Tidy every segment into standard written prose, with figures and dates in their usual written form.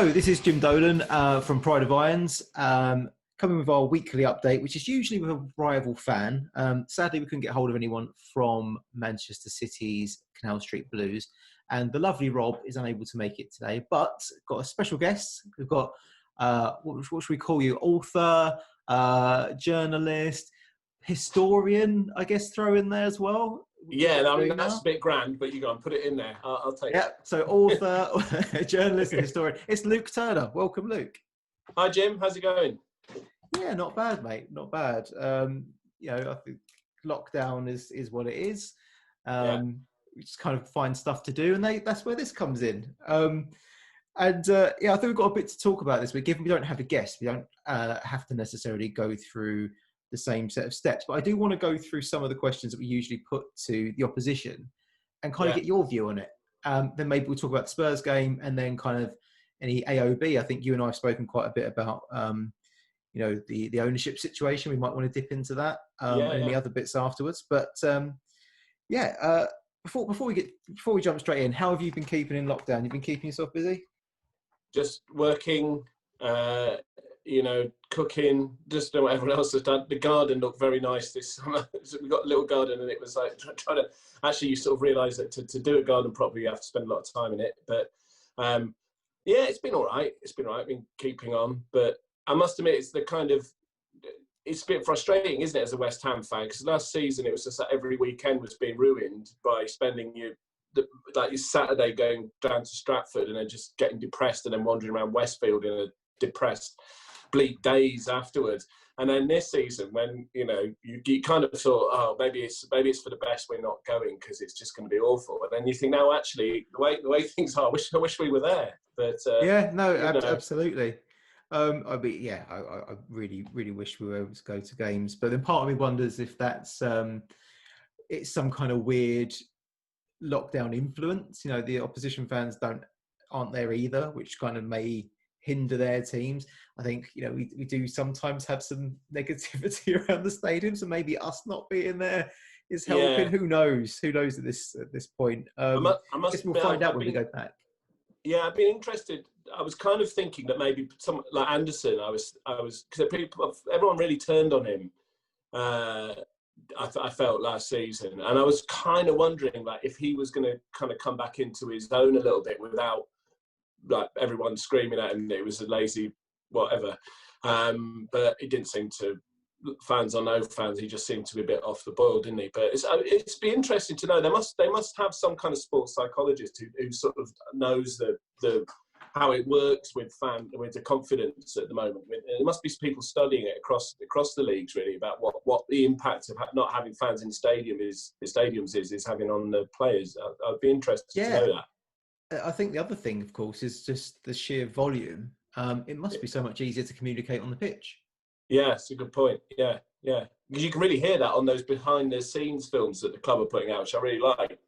Hello, this is Jim Dolan from Pride of Irons, coming with our weekly update, which is usually with a rival fan. Sadly, we couldn't get hold of anyone from Manchester City's Canal Street Blues, and the lovely Rob is unable to make it today, but got a special guest. We've got, what should we call you? Author, journalist, historian, I guess, throw in there as well. Yeah, I mean, that's a bit grand, but you go and put it in there. I'll take it. Yeah, so author, journalist and historian. It's Luke Turner. Welcome, Luke. Hi, Jim. How's it going? Yeah, not bad, mate. Not bad. I think lockdown is what it is. We just kind of find stuff to do, and that's where this comes in. I think we've got a bit to talk about this week. Given we don't have a guest, we don't have to necessarily go through the same set of steps, but I do want to go through some of the questions that we usually put to the opposition and kind of get your view on it. Then maybe we'll talk about the Spurs game, and then kind of any AOB. I think you and I have spoken quite a bit about the ownership situation. We might want to dip into that and any other bits afterwards. But before we jump straight in, how have you been keeping in lockdown? You've been keeping yourself busy? Just working, cooking, just doing what everyone else has done. The garden looked very nice this summer. So we got a little garden, and it was like trying to actually, you sort of realise that to do a garden properly, you have to spend a lot of time in it. But it's been all right. It's been all right. I've been keeping on, but I must admit, it's a bit frustrating, isn't it, as a West Ham fan? Because last season it was just like every weekend was being ruined by spending your Saturday going down to Stratford and then just getting depressed and then wandering around Westfield in a depressed, bleak days afterwards. And then this season, when you kind of thought, oh, maybe it's for the best we're not going because it's just going to be awful. And then you think, no, actually, the way things are, I wish we were there. But absolutely. I really, really wish we were able to go to games. But then part of me wonders if that's it's some kind of weird lockdown influence. The opposition fans aren't there either, which kind of may hinder their teams. I think we do sometimes have some negativity around the stadium, so maybe us not being there is helping. Who knows at this point. I guess we'll find out when we go back. Yeah, I've been interested. I was kind of thinking that maybe some like Anderson. I was because everyone really turned on him. I felt last season, and I was kind of wondering like if he was going to kind of come back into his own a little bit without like everyone screaming at him that it was a lazy whatever. But it didn't seem to. Fans or no fans, he just seemed to be a bit off the boil, didn't he? But it's be interesting to know. They must have some kind of sports psychologist who sort of knows the how it works with the confidence at the moment. There must be people studying it across the leagues really about what the impact of not having fans in stadiums is having on the players. I'd be interested to know that. I think the other thing, of course, is just the sheer volume. It must be so much easier to communicate on the pitch. Yeah, it's a good point. Yeah. Because you can really hear that on those behind-the-scenes films that the club are putting out, which I really like.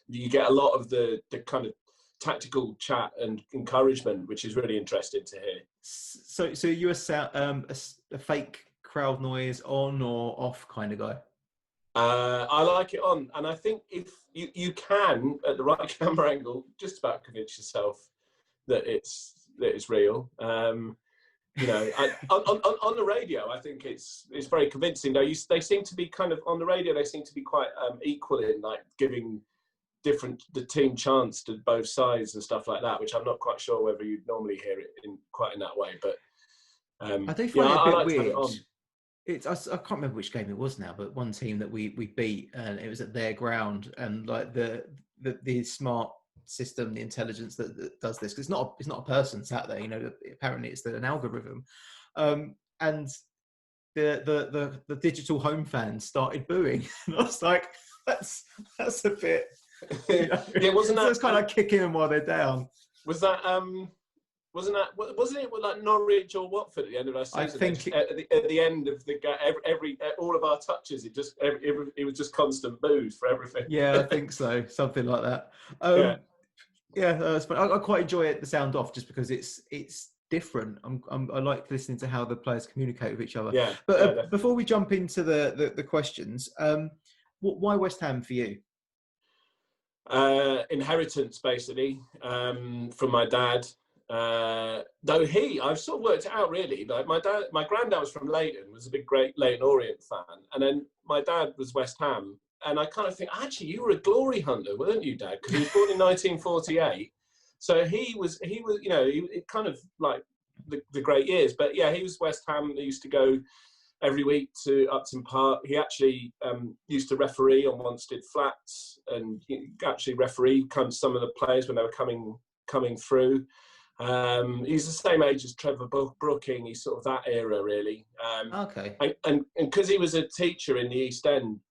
You get a lot of the kind of tactical chat and encouragement, which is really interesting to hear. So you're a fake crowd noise on or off kind of guy? I like it on, and I think if you can, at the right camera angle, just about convince yourself that it's real. On the radio, I think it's very convincing. Though they seem to be kind of on the radio. They seem to be quite equal in like giving the team chance to both sides and stuff like that. Which I'm not quite sure whether you'd normally hear it in that way. But I do find it a bit weird. It I can't remember which game it was now, but one team that we beat, and it was at their ground, and like the smart system, the intelligence that does this, because it's not a person sat there, apparently it's an algorithm, and the digital home fans started booing, and I was like, that's a bit wasn't that, it's kind of like kicking them while they're down. Wasn't it like Norwich or Watford at the end of our season? I think at the end of the game, all of our touches, it was just constant boos for everything. Yeah, I think so, something like that. It's fun. I quite enjoy it. The sound off, just because it's different. I like listening to how the players communicate with each other. Yeah. But before we jump into the questions, why West Ham for you? Inheritance, basically, from my dad. Though I've sort of worked it out really. Like my granddad was from Leighton, was a big, great Leighton Orient fan, and then my dad was West Ham, and I kind of think, actually, you were a glory hunter, weren't you, Dad? Because he was born in 1948, so he was, you know, it kind of like the great years. But yeah, he was West Ham. They used to go every week to Upton Park. He actually used to referee on Wanstead Flats, and he actually refereed some of the players when they were coming through. He's the same age as Trevor Brooking. He's sort of that era, really. Okay. And because he was a teacher in the East End,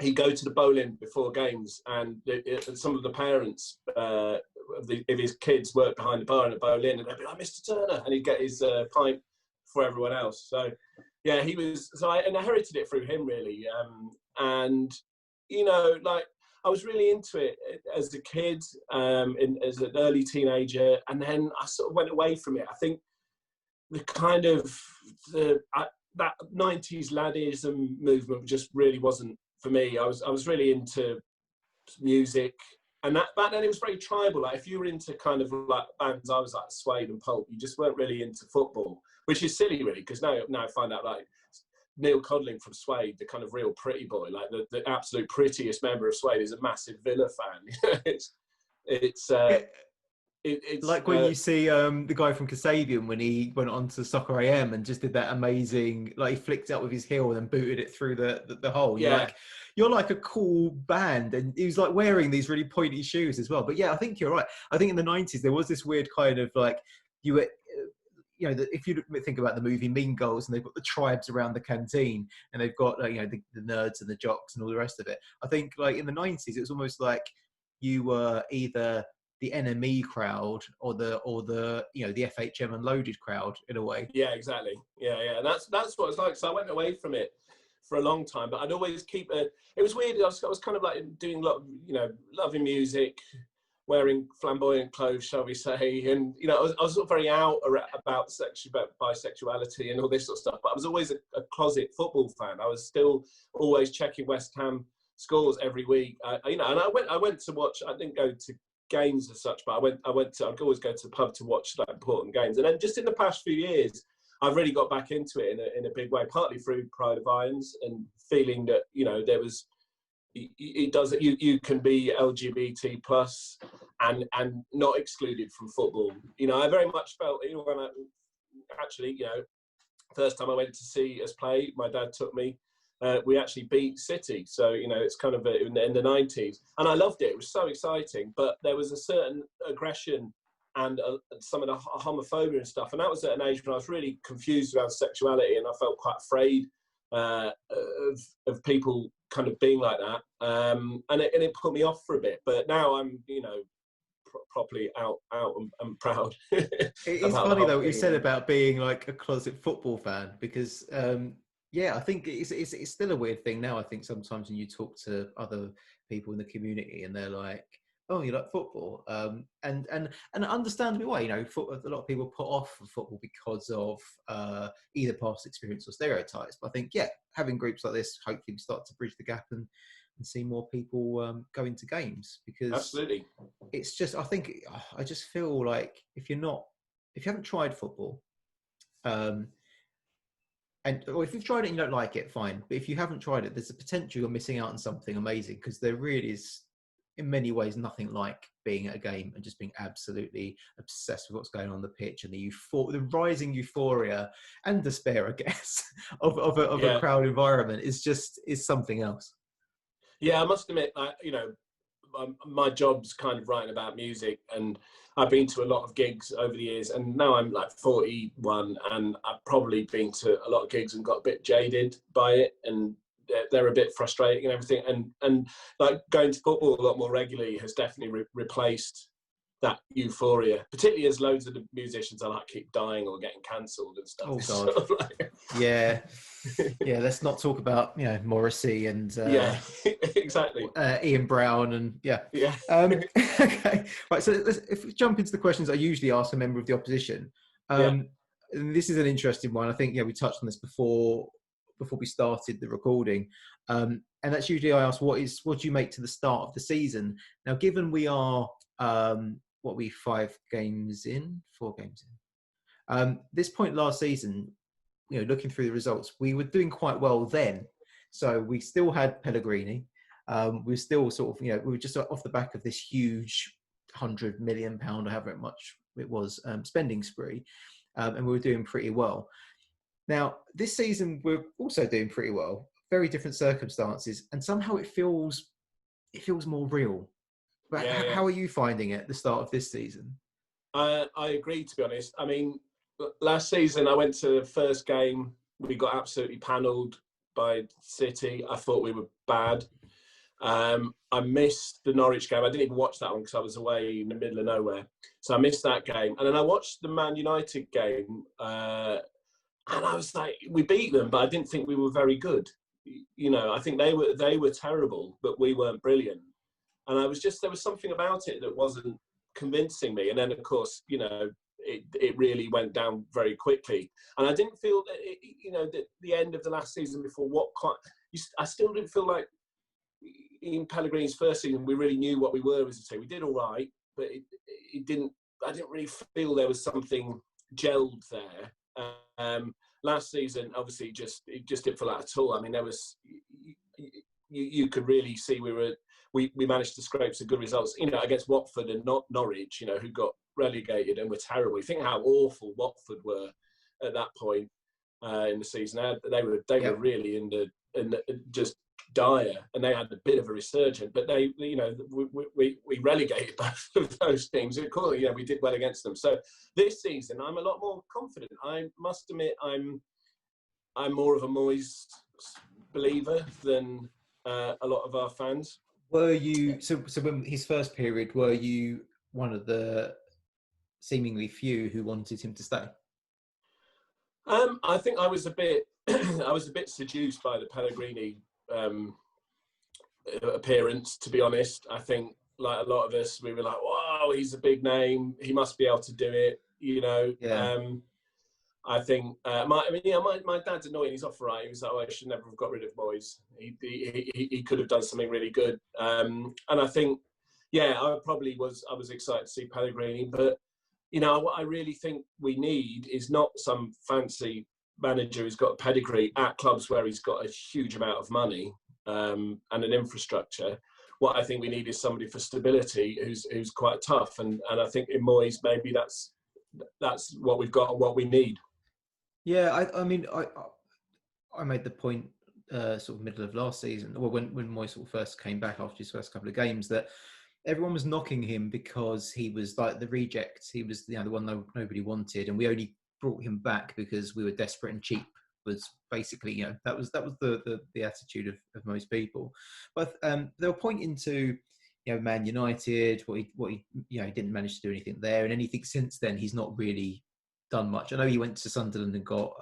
he'd go to the bowling before games, and some of the parents of his kids worked behind the bar in the bowling, and they'd be like, "Mr. Turner," and he'd get his pint for everyone else. So yeah, he was. So I inherited it through him, really. And you know, like, I was really into it as a kid, as an early teenager, and then I sort of went away from it. I think the kind of that 90s laddism movement just really wasn't for me. I was really into music, and back then it was very tribal. Like, if you were into kind of like bands, I was like Suede and Pulp. You just weren't really into football, which is silly, really, because now I find out, like, Neil Codling from Suede, the kind of real pretty boy, like the absolute prettiest member of Suede, is a massive Villa fan. it's like when you see the guy from Kasabian when he went on to Soccer AM and just did that amazing, like, he flicked up with his heel and then booted it through the hole. You're like a cool band, and he was like wearing these really pointy shoes as well. But yeah, I think you're right. I think in the 90s there was this weird kind of like, you were, you know, if you think about the movie Mean Girls, and they've got the tribes around the canteen, and they've got, like, you know, the nerds and the jocks and all the rest of it. I think, like, in the 90s, it was almost like you were either the NME crowd or the you know, the FHM Unloaded crowd, in a way. Yeah, exactly. Yeah. And that's what it's like. So I went away from it for a long time, but I'd always keep it. It was weird. I was kind of like doing a lot of, you know, loving music, wearing flamboyant clothes, shall we say, and, you know, I was sort of very out about bisexuality and all this sort of stuff. But I was always a closet football fan. I was still always checking West Ham scores every week. You know, and I went to watch. I didn't go to games as such, but I'd always go to the pub to watch, like, important games. And then just in the past few years, I've really got back into it in a big way, partly through Pride of Irons and feeling that, you know, there was. It does that. You can be LGBT plus and not excluded from football. You know, I very much felt, you know, when actually, you know, first time I went to see us play, my dad took me. We actually beat City, so, you know, it's kind of in the 90s, and I loved it. It was so exciting, but there was a certain aggression and some of the homophobia and stuff, and that was at an age when I was really confused around sexuality, and I felt quite afraid of people kind of being like that, and it put me off for a bit. But now I'm, you know, properly out and proud. It's funny though what you said about being like a closet football fan, because yeah, I think it's still a weird thing now. I think sometimes when you talk to other people in the community and they're like, "Oh, you like football?" And understandably why, you know, a lot of people put off football because of either past experience or stereotypes. But I think, yeah, having groups like this hopefully start to bridge the gap and see more people go into games, because absolutely, it's just, I just feel like if you haven't tried football, or if you've tried it and you don't like it, fine. But if you haven't tried it, there's a potential you're missing out on something amazing, because there really is, in many ways, nothing like being at a game and just being absolutely obsessed with what's going on the pitch, and the rising euphoria and despair, I guess, of a crowd environment is something else. Yeah, I must admit, you know, my job's kind of writing about music, and I've been to a lot of gigs over the years, and now I'm like 41, and I've probably been to a lot of gigs and got a bit jaded by it, and they're a bit frustrating and everything, and like going to football a lot more regularly has definitely replaced that euphoria, particularly as loads of the musicians I like keep dying or getting cancelled and stuff. Oh God. Sort of like... yeah. Let's not talk about, you know, Morrissey and exactly, Ian Brown and okay, right. So if we jump into the questions I usually ask a member of the opposition, and this is an interesting one. I think, we touched on this before we started the recording, and that's usually I ask what do you make to the start of the season. Now, given we are what we 4 games in. This point last season, looking through the results, we were doing quite well then. So we still had Pellegrini. We were still sort of, we were just off the back of this huge £100 million or however much it was spending spree, and we were doing pretty well. Now this season we're also doing pretty well. Very different circumstances, and somehow it feels more real. But how are you finding it at the start of this season? I agree, to be honest. I mean, last season I went to the first game. We got absolutely panelled by City. I thought we were bad. I missed the Norwich game. I didn't even watch that one because I was away in the middle of nowhere. So I missed that game. And then I watched the Man United game. And I was like, we beat them, but I didn't think we were very good. I think they were terrible, but we weren't brilliant. And there was something about it that wasn't convincing me. And then, of course, it really went down very quickly. And I didn't feel that, that the end of the last season before I still didn't feel like in Pellegrini's first season, we really knew what we were as a team. We did all right, but I didn't really feel there was something gelled there. Last season, obviously, it just didn't feel that at all. I mean, there was, you could really see we managed to scrape some good results, against Watford and not Norwich, who got relegated and were terrible. You think how awful Watford were at that point in the season. They were really in the just dire, and they had a bit of a resurgence. But we relegated both of those teams. Of course, we did well against them. So this season, I'm a lot more confident. I must admit, I'm more of a Moyes believer than a lot of our fans. Were you so when his first period? Were you one of the seemingly few who wanted him to stay? I think I was a bit seduced by the Pellegrini appearance, to be honest. I think, like a lot of us, we were like, "Wow, he's a big name. He must be able to do it." Yeah. I think my dad's annoying. He's off right. He was like, "Oh, I should never have got rid of Moyes. He could have done something really good." And I think, I was excited to see Pellegrini, but what I really think we need is not some fancy manager who's got a pedigree at clubs where he's got a huge amount of money and an infrastructure. What I think we need is somebody for stability who's quite tough, and I think in Moyes maybe that's what we've got and what we need. Yeah, I mean, I made the point sort of middle of last season, or when Moyes sort of first came back after his first couple of games, that everyone was knocking him because he was like the reject. He was the one nobody wanted, and we only brought him back because we were desperate and cheap. Was basically, that was the attitude of most people. But they were pointing to Man United, what he didn't manage to do anything there, and anything since then he's not really done much. I know he went to Sunderland and got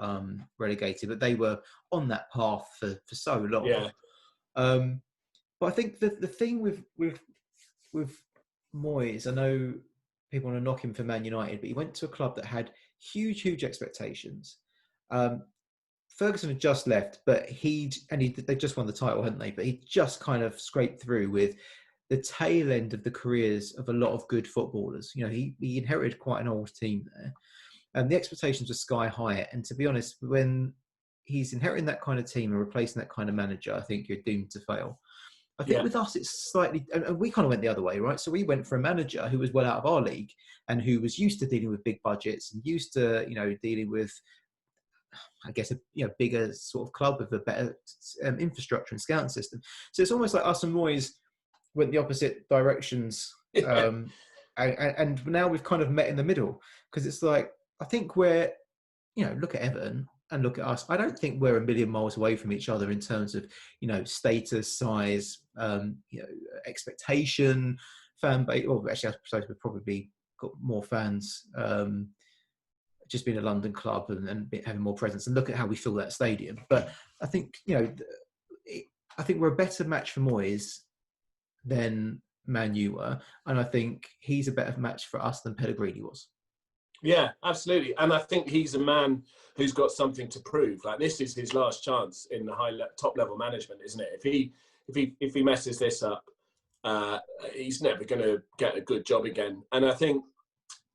relegated, but they were on that path for so long. Yeah. But I think the thing with Moyes, I know people want to knock him for Man United, but he went to a club that had huge expectations. Ferguson had just left, but they just won the title, hadn't they? But he just kind of scraped through with the tail end of the careers of a lot of good footballers. He inherited quite an old team there. And the expectations were sky high. And to be honest, when he's inheriting that kind of team and replacing that kind of manager, I think you're doomed to fail. I think with us, it's slightly, and we kind of went the other way, right? So we went for a manager who was well out of our league and who was used to dealing with big budgets and used to, dealing with, I guess, a bigger sort of club with a better infrastructure and scouting system. So it's almost like us and Moyes went the opposite directions. And now we've kind of met in the middle, because it's like, I think we're, look at Everton and look at us. I don't think we're a million miles away from each other in terms of, status, size, expectation, fan base. Or actually, I suppose we've probably got more fans just being a London club and having more presence. And look at how we fill that stadium. But I think, I think we're a better match for Moyes than Man U were. And I think he's a better match for us than Pellegrini was. Yeah, absolutely. And I think he's a man who's got something to prove. Like, this is his last chance in the top level management, isn't it? If he messes this up, he's never going to get a good job again. And I think,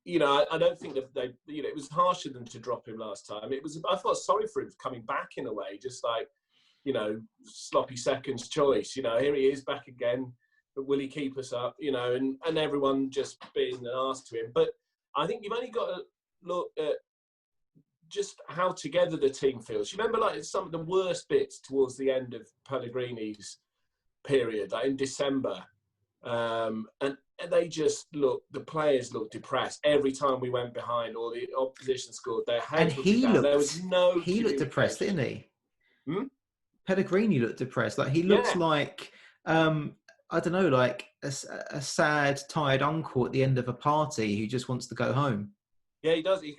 I don't think that it was harsh of them to drop him last time. I felt sorry for him coming back in a way, just like, sloppy seconds choice. Here he is back again. But will he keep us up? And everyone just being an arse to him. But I think you've only got to look at just how together the team feels. You remember, like, some of the worst bits towards the end of Pellegrini's period, like in December, and they just the players looked depressed every time we went behind or the opposition scored. Their heads and down. There was no. He looked depressed, didn't he? Pellegrini looked depressed. Like, he looks like I don't know, like a sad, tired uncle at the end of a party who just wants to go home. Yeah, he does. He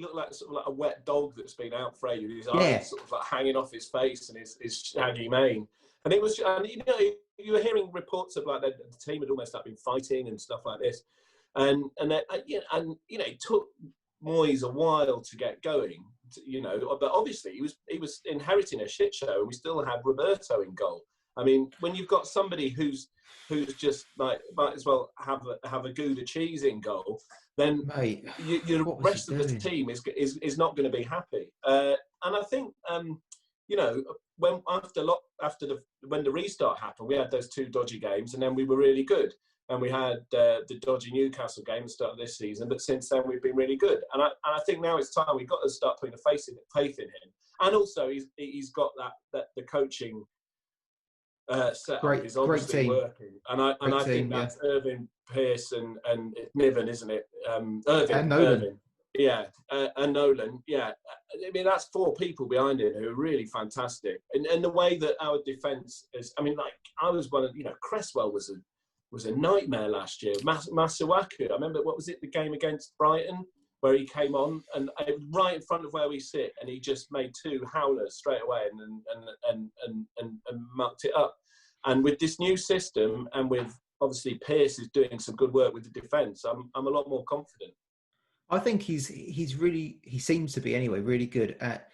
looked like sort of like a wet dog that's been out for ages. His eyes sort of like hanging off his face and his shaggy mane. And it was, you were hearing reports of like the team had almost been fighting and stuff like this, and it took Moyes a while to get going, but obviously he was inheriting a shit show, and we still had Roberto in goal. I mean, when you've got somebody who's just like might as well have a Gouda cheese in goal, then the rest of the team is not going to be happy. And I think when when the restart happened, we had those 2 dodgy games, and then we were really good. And we had the dodgy Newcastle game at the start of this season, but since then we've been really good. And I think now it's time we've got to start putting faith in him. And also he's got that the coaching setup is obviously working. And I think that's Irving, Pearce, and Niven, isn't it? Irving and Nolan. Irving. Yeah, and Nolan. Yeah, I mean, that's 4 people behind him who are really fantastic. And the way that our defence is, I mean, like, I was one of, Cresswell was a nightmare last year. Masuaku, I remember, what was it, the game against Brighton, where he came on and right in front of where we sit, and he just made 2 howlers straight away and mucked it up. And with this new system, and with obviously Pearce is doing some good work with the defence, I'm a lot more confident. I think he seems to be anyway, really good at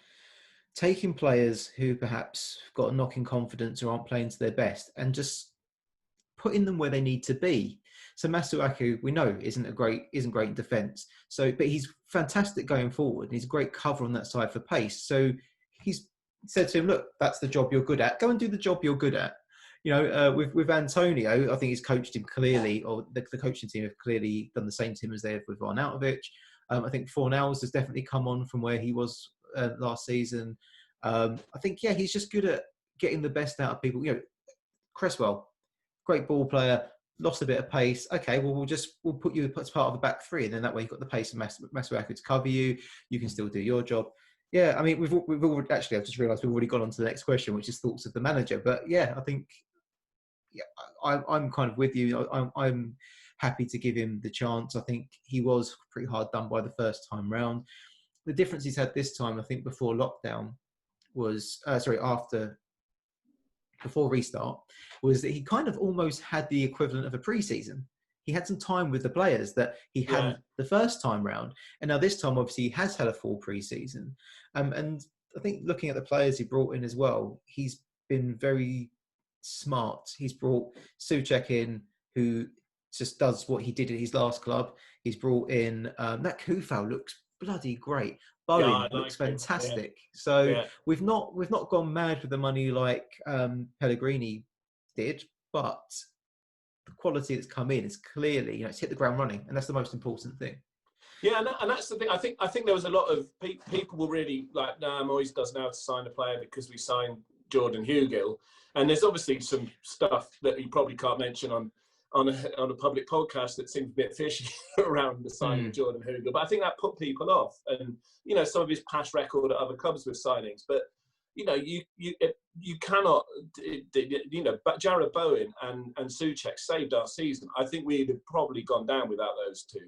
taking players who perhaps got a knock in confidence or aren't playing to their best and just putting them where they need to be. So Masuaku, we know, isn't great in defence. But he's fantastic going forward. He's a great cover on that side for pace. So he's said to him, look, that's the job you're good at. Go and do the job you're good at. With Antonio, I think he's coached him clearly, or the coaching team have clearly done the same to him as they have with Arnautovic. I think Fornals has definitely come on from where he was last season. I think, he's just good at getting the best out of people. Cresswell, great ball player, lost a bit of pace. Okay, well, we'll put you as part of the back 3, and then that way you've got the pace of Masuaku to cover you. You can still do your job. Yeah, I mean, we've already, actually, I've just realised we've already gone on to the next question, which is thoughts of the manager. But I think, I'm kind of with you. I'm happy to give him the chance. I think he was pretty hard done by the first time round. The difference he's had this time, I think, before lockdown was, before restart, was that he kind of almost had the equivalent of a pre-season. He had some time with the players that he hadn't the first time round. And now this time, obviously, he has had a full pre-season. And I think looking at the players he brought in as well, he's been very smart. He's brought Souček in, who just does what he did at his last club. He's brought in that Kufal looks bloody great. Bowen looks fantastic. We've not gone mad with the money like Pellegrini did, but the quality that's come in is clearly, it's hit the ground running, and that's the most important thing. Yeah, and that's the thing. I think there was a lot of people were really like, Moyes does now to sign a player because we signed Jordan Hugill, and there's obviously some stuff that you probably can't mention on a public podcast that seems a bit fishy around the signing of Jordan Hugill. But I think that put people off, and some of his past record at other clubs with signings. But you cannot, but Jarrod Bowen and Souček saved our season. I think we'd have probably gone down without those 2.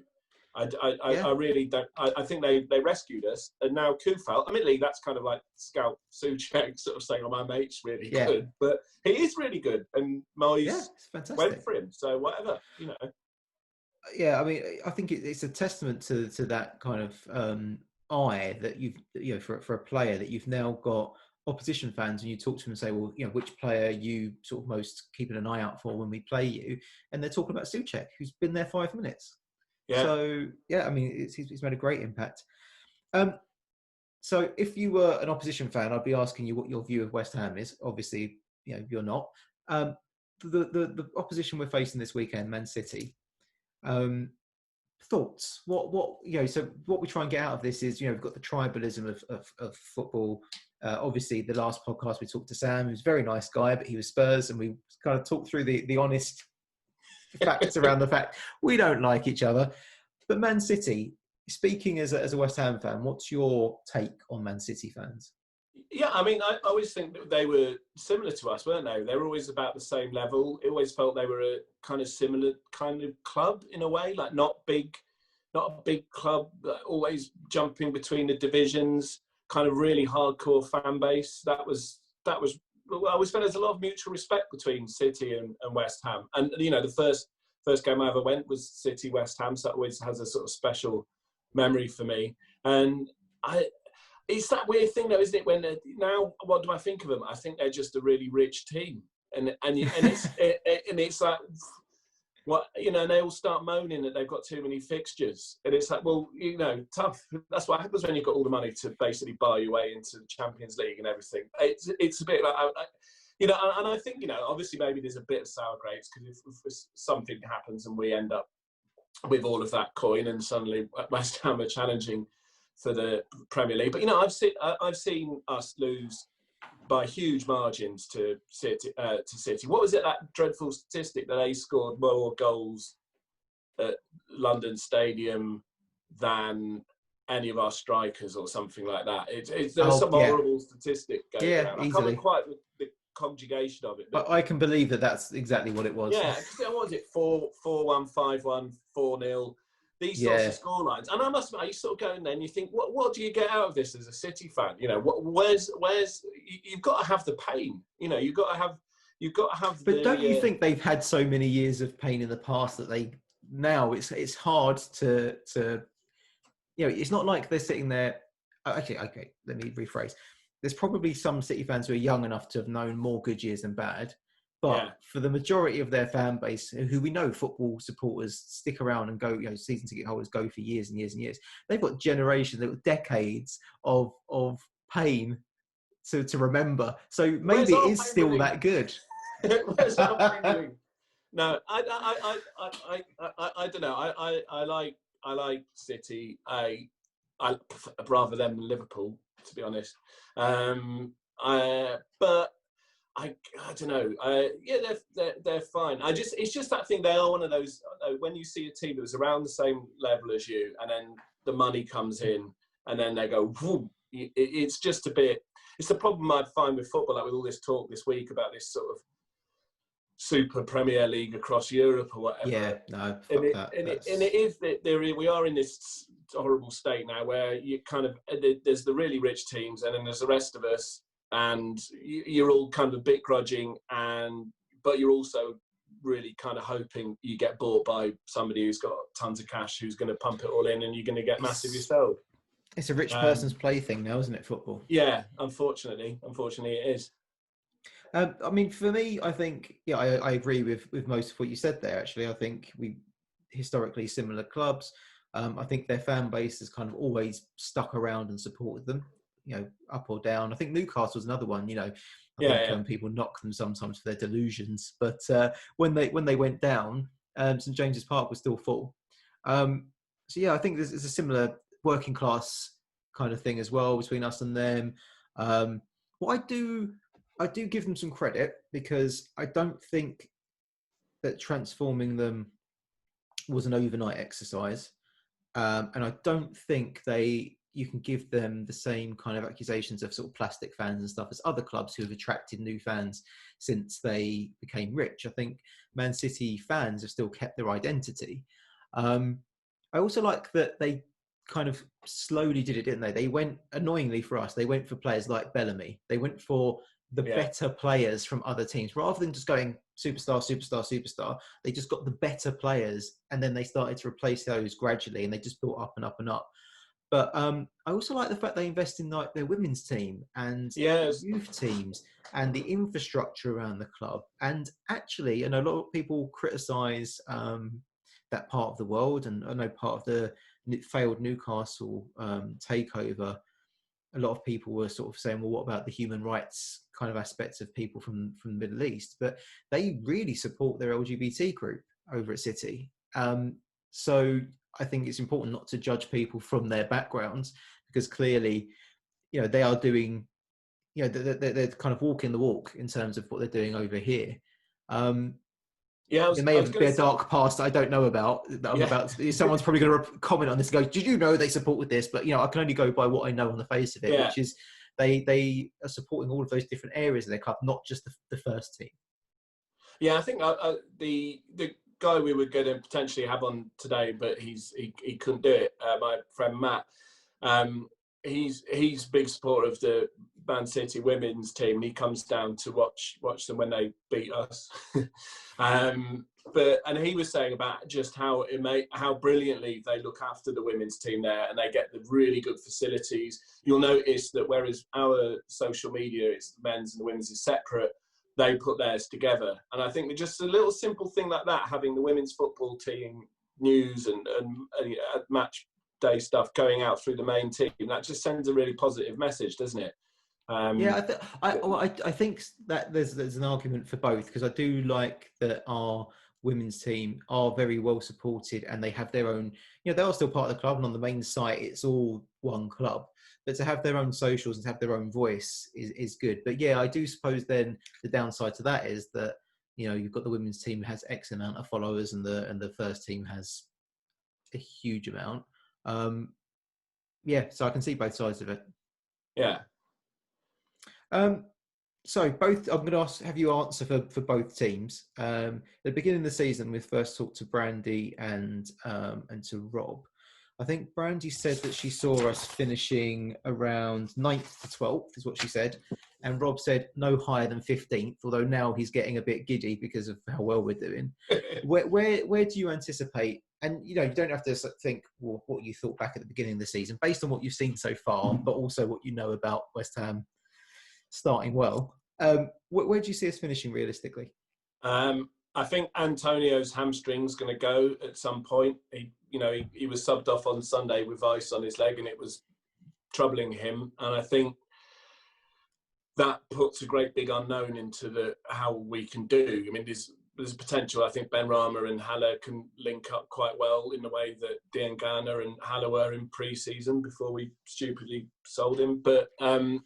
I really don't. I think they rescued us, and now Kufal. Admittedly, that's kind of like scout Souček sort of saying, "Oh, my mate's really good," but he is really good, and Moyes went for him. So whatever, Yeah, I mean, I think it's a testament to that kind of eye that you've, for a player that you've now got opposition fans and you talk to them and say, well, which player are you sort of most keeping an eye out for when we play you? And they're talking about Souček, who's been there 5 minutes. Yeah. So, I mean, he's made a great impact. So if you were an opposition fan, I'd be asking you what your view of West Ham is. Obviously, you're not. The opposition we're facing this weekend, Man City. Thoughts? So what we try and get out of this is, we've got the tribalism of football. Obviously, the last podcast we talked to Sam, who's a very nice guy, but he was Spurs, and we kind of talked through the honest facts around the fact we don't like each other. But Man City, speaking as a West Ham fan, what's your take on Man City fans? Yeah, I mean, I always think that they were similar to us, weren't they? They were always about the same level. It always felt they were a kind of similar kind of club in a way, like not a big club, always jumping between the divisions, kind of really hardcore fan base. That was. Well, I always felt there's a lot of mutual respect between City and West Ham. And the first game I ever went was City West Ham, so that always has a sort of special memory for me. And it's that weird thing, though, isn't it? When now, what do I think of them? I think they're just a really rich team, and it's like, what, and they all start moaning that they've got too many fixtures, and it's like, well, tough. That's what happens when you've got all the money to basically buy your way into the Champions League and everything. It's a bit like, and I think, obviously maybe there's a bit of sour grapes, because if something happens and we end up with all of that coin and suddenly West Ham are challenging for the Premier League. But I've seen us lose by huge margins to City. What was it, that dreadful statistic that they scored more goals at London Stadium than any of our strikers or something like that? There was some horrible statistic going around. I can't remember quite the conjugation of it. But I can believe that that's exactly what it was. Yeah, because what was it? 4-1, 5-1, 4-0. These sorts of scorelines, and I must admit, you sort of go in there and you think, what do you get out of this as a City fan? Where's you've got to have the pain. You've got to have. But don't you think they've had so many years of pain in the past that it's hard to it's not like they're sitting there. Okay, let me rephrase. There's probably some City fans who are young enough to have known more good years than bad. But for the majority of their fan base, who we know football supporters stick around and go, season ticket holders go for years and years and years. They've got generations, decades of pain to remember. So maybe it is still that good. Where's our pain? No, I don't know. I like City. I rather them than Liverpool, to be honest. But I don't know. They're fine. It's just that thing. They are one of those. When you see a team that was around the same level as you, and then the money comes in, and then they go, whoop, it's just a bit. It's the problem I find with football, like with all this talk this week about this sort of Super Premier League across Europe or whatever. Yeah, no, it is that we are in this horrible state now where you kind of there's the really rich teams, and then there's the rest of us. And you're all kind of a bit grudging, but you're also really kind of hoping you get bought by somebody who's got tons of cash, who's going to pump it all in, and you're going to get massive yourself. It's a rich person's plaything now, isn't it, football? Yeah, unfortunately it is. I mean, for me, I think, I agree with most of what you said there, actually. I think we historically similar clubs. I think their fan base has kind of always stuck around and supported them. Up or down. I think Newcastle's another one. I think people knock them sometimes for their delusions, but when they went down, St James's Park was still full. I think there's a similar working class kind of thing as well between us and them. What I do give them some credit, because I don't think that transforming them was an overnight exercise, and I don't think you can give them the same kind of accusations of sort of plastic fans and stuff as other clubs who have attracted new fans since they became rich. I think Man City fans have still kept their identity. I also like that they kind of slowly did it, didn't they? They went, annoyingly for us, they went for players like Bellamy. They went for the better players from other teams, rather than just going superstar, superstar, superstar. They just got the better players, and then they started to replace those gradually, and they just built up and up and up. But I also like the fact they invest in like their women's team and Yes. youth teams and the infrastructure around the club. And actually, and a lot of people criticise that part of the world, and I know part of the failed Newcastle takeover. A lot of people were sort of saying, well, what about the human rights kind of aspects of people from the Middle East? But they really support their LGBT group over at City. So I think it's important not to judge people from their backgrounds, because clearly, you know, they are doing, you know, they're kind of walking the walk in terms of what they're doing over here. There may have been a dark past I don't know about. That I'm about. Someone's probably going to comment on this and go, "Did you know they support with this?" But you know, I can only go by what I know on the face of it, which is they are supporting all of those different areas of their club, not just the first team. Yeah, I think the guy we were going to potentially have on today, but he couldn't do it. My friend Matt, he's a big supporter of the Man City women's team, and he comes down to watch them when they beat us. And he was saying about just how brilliantly they look after the women's team there, and they get the really good facilities. You'll notice that whereas our social media, it's the men's and the women's is separate, they put theirs together. And I think that just a little simple thing like that, having the women's football team news and match day stuff going out through the main team, that just sends a really positive message, doesn't it? I think that there's an argument for both, because I do like that our women's team are very well supported and they have their own, you know, they are still part of the club, and on the main site it's all one club, but to have their own socials and to have their own voice is good. But yeah, I do suppose then the downside to that is that, you know, you've got the women's team has X amount of followers and the first team has a huge amount. So I can see both sides of it. Yeah. So both, I'm going to have you answer for both teams. At the beginning of the season, we first talked to Brandy and to Rob. I think Brandy said that she saw us finishing around 9th to 12th, is what she said. And Rob said no higher than 15th, although now he's getting a bit giddy because of how well we're doing. Where do you anticipate? And, you know, you don't have to think what you thought back at the beginning of the season, based on what you've seen so far, but also what you know about West Ham starting well. Where do you see us finishing realistically? I think Antonio's hamstring's going to go at some point. He was subbed off on Sunday with ice on his leg, and it was troubling him. And I think that puts a great big unknown into how we can do. I mean, there's potential. I think Ben Rama and Haller can link up quite well in the way that Diangana and Haller were in pre-season before we stupidly sold him. But I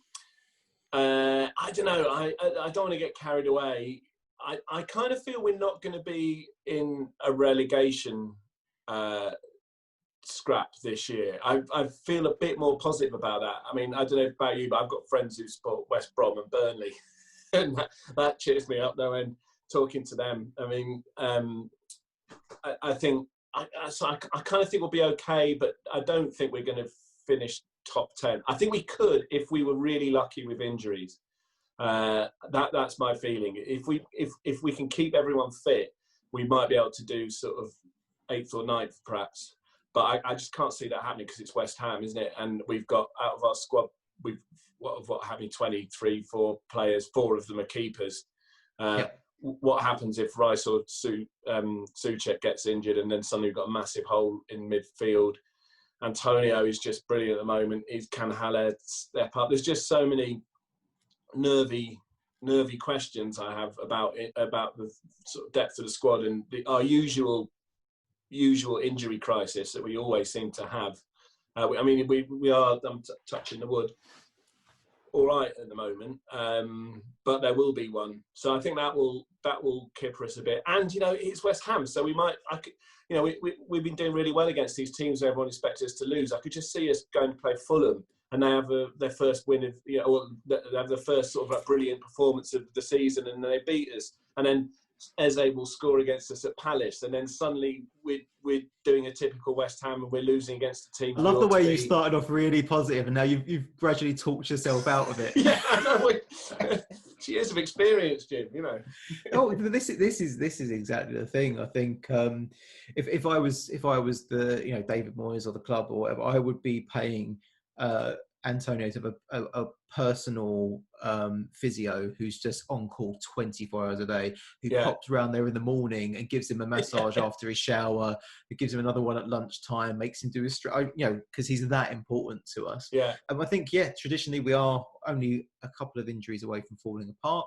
don't know. I don't want to get carried away. I kind of feel we're not going to be in a relegation scrap this year. I feel a bit more positive about that. I mean, I don't know about you, but I've got friends who support West Brom and Burnley, and that cheers me up though. And talking to them, I mean, I think I kind of think we'll be okay, but I don't think we're going to finish top 10. I think we could if we were really lucky with injuries. That's my feeling. If we can keep everyone fit, we might be able to do sort of 8th or 9th perhaps. But I just can't see that happening because it's West Ham, isn't it? And we've got out of our squad, we've having 23, 4 players, 4 of them are keepers. What happens if Rice or Souček gets injured, and then suddenly we've got a massive hole in midfield? Antonio is just brilliant at the moment. Can Haller step up? There's just so many nervy questions I have about the sort of depth of the squad and our usual injury crisis that we always seem to have. I mean, we are touching the wood all right at the moment, but there will be one. So I think that will kipper us a bit. And you know, it's West Ham, so we've been doing really well against these teams where everyone expects us to lose. I could just see us going to play Fulham, and they have their first win of, you know, or they have their first sort of a brilliant performance of the season, and they beat us. And then Eze will score against us at Palace, and then suddenly we're doing a typical West Ham and we're losing against a team. I love the way you started off really positive, and now you've gradually talked yourself out of it. Yeah, I know. years of experience, Jim. You know. Oh, this is exactly the thing. I think if I was the David Moyes or the club or whatever, I would be paying Antonio to have a personal physio who's just on call 24 hours a day, who pops around there in the morning and gives him a massage after his shower, who gives him another one at lunchtime, makes him do his because he's that important to us. Yeah. And I think traditionally we are only a couple of injuries away from falling apart.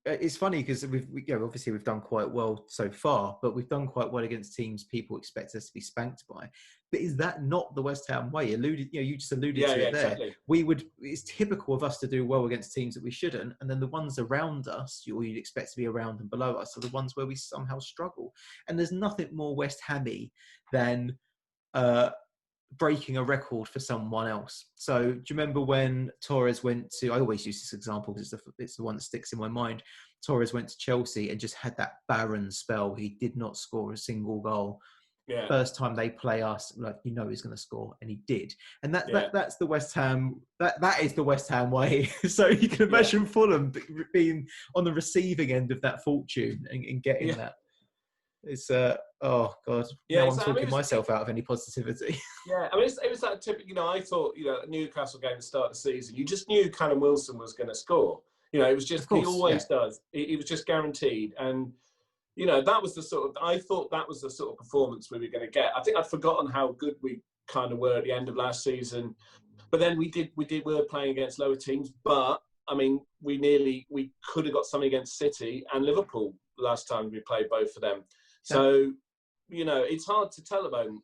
It's funny because obviously we've done quite well so far, but we've done quite well against teams people expect us to be spanked by. But is that not the West Ham way? You just alluded to it there. Exactly. It's typical of us to do well against teams that we shouldn't, and then the ones around us, you'd expect to be around and below us, are the ones where we somehow struggle. And there's nothing more West Hammy than breaking a record for someone else. So do you remember when Torres went to, I always use this example because it's the one that sticks in my mind. Torres went to Chelsea and just had that barren spell. He did not score a single goal. Yeah. First time they play us, he's going to score, and he did. And that's the West Ham. That is the West Ham way. So you can imagine Fulham being on the receiving end of that fortune and getting that. It's oh god. Now I'm talking myself out of any positivity. Yeah, I mean it was that typical. I thought Newcastle game at the start of the season, you just knew Callum Wilson was going to score. It was just he always does. He was just guaranteed, and that was the sort of I thought that was the sort of performance we were going to get. I think I'd forgotten how good we kind of were at the end of last season, but then we were playing against lower teams. But I mean, we could have got something against City and Liverpool last time we played both of them. So, it's hard to tell about them.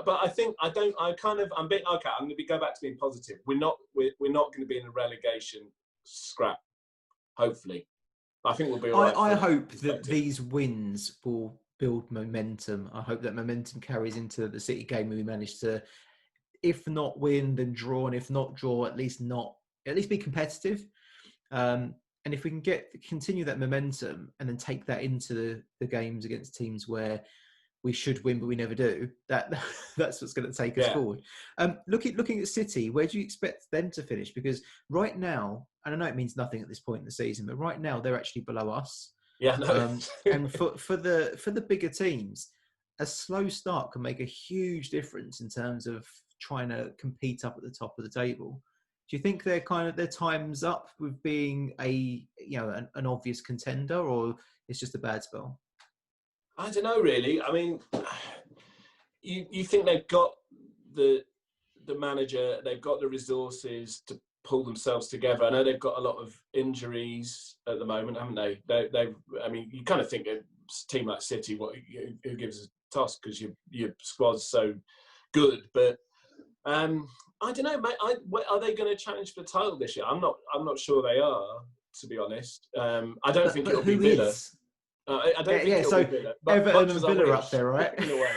But I think I'm going to go back to being positive. We're not going to be in a relegation scrap, hopefully. I think we'll be all right. I hope that these wins will build momentum. I hope that momentum carries into the City game and we manage to, if not win, then draw, and if not draw, at least be competitive. And if we can continue that momentum and then take that into the games against teams where we should win but we never do, that's what's going to take us forward. Looking at City, where do you expect them to finish? Because right now, and I know it means nothing at this point in the season, but right now they're actually below us. Yeah. No. And for the bigger teams, a slow start can make a huge difference in terms of trying to compete up at the top of the table. Do you think their time's up with being an obvious contender, or it's just a bad spell? I don't know, really. I mean, you think they've got the manager, they've got the resources to pull themselves together. I know they've got a lot of injuries at the moment, haven't they? I mean, you kind of think a team like City, who gives a toss because your squad's so good, but. I don't know, mate. Are they going to challenge for the title this year? I'm not sure they are, to be honest. I don't think it'll be Villa. I don't think it'll be Villa. Everton and Villa up there, right? In a way.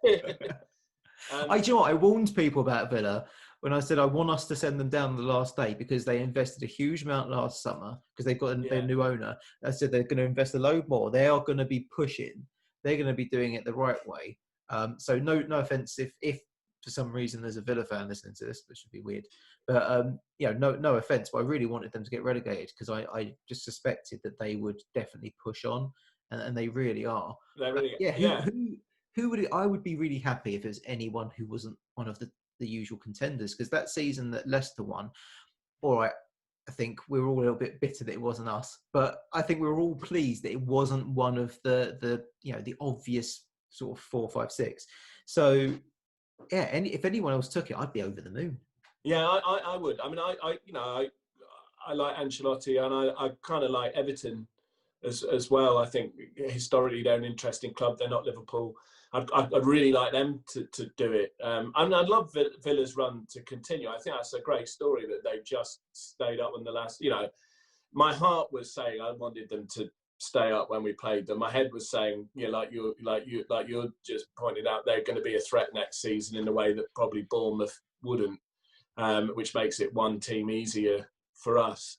Do you know what? I warned people about Villa when I said I want us to send them down the last day because they invested a huge amount last summer because they've got their new owner. I said they're going to invest a load more. They are going to be pushing. They're going to be doing it the right way. So no offence if for some reason there's a Villa fan listening to this, which would be weird. But no offence, but I really wanted them to get relegated because I just suspected that they would definitely push on, and they really are. They really, Who would I would be really happy if it was anyone who wasn't one of the usual contenders, because that season that Leicester won, all right, I think we were all a little bit bitter that it wasn't us, but I think we were all pleased that it wasn't one of the obvious sort of 4, 5, 6. So. Yeah, and if anyone else took it, I'd be over the moon. Yeah, I would. I mean, I like Ancelotti, and I kind of like Everton as well. I think historically they're an interesting club. They're not Liverpool. I'd really like them to do it. And I'd love Villa's run to continue. I think that's a great story that they just stayed up in the last. My heart was saying I wanted them to stay up when we played them. My head was saying, like you just pointed out, they're going to be a threat next season in a way that probably Bournemouth wouldn't, which makes it one team easier for us.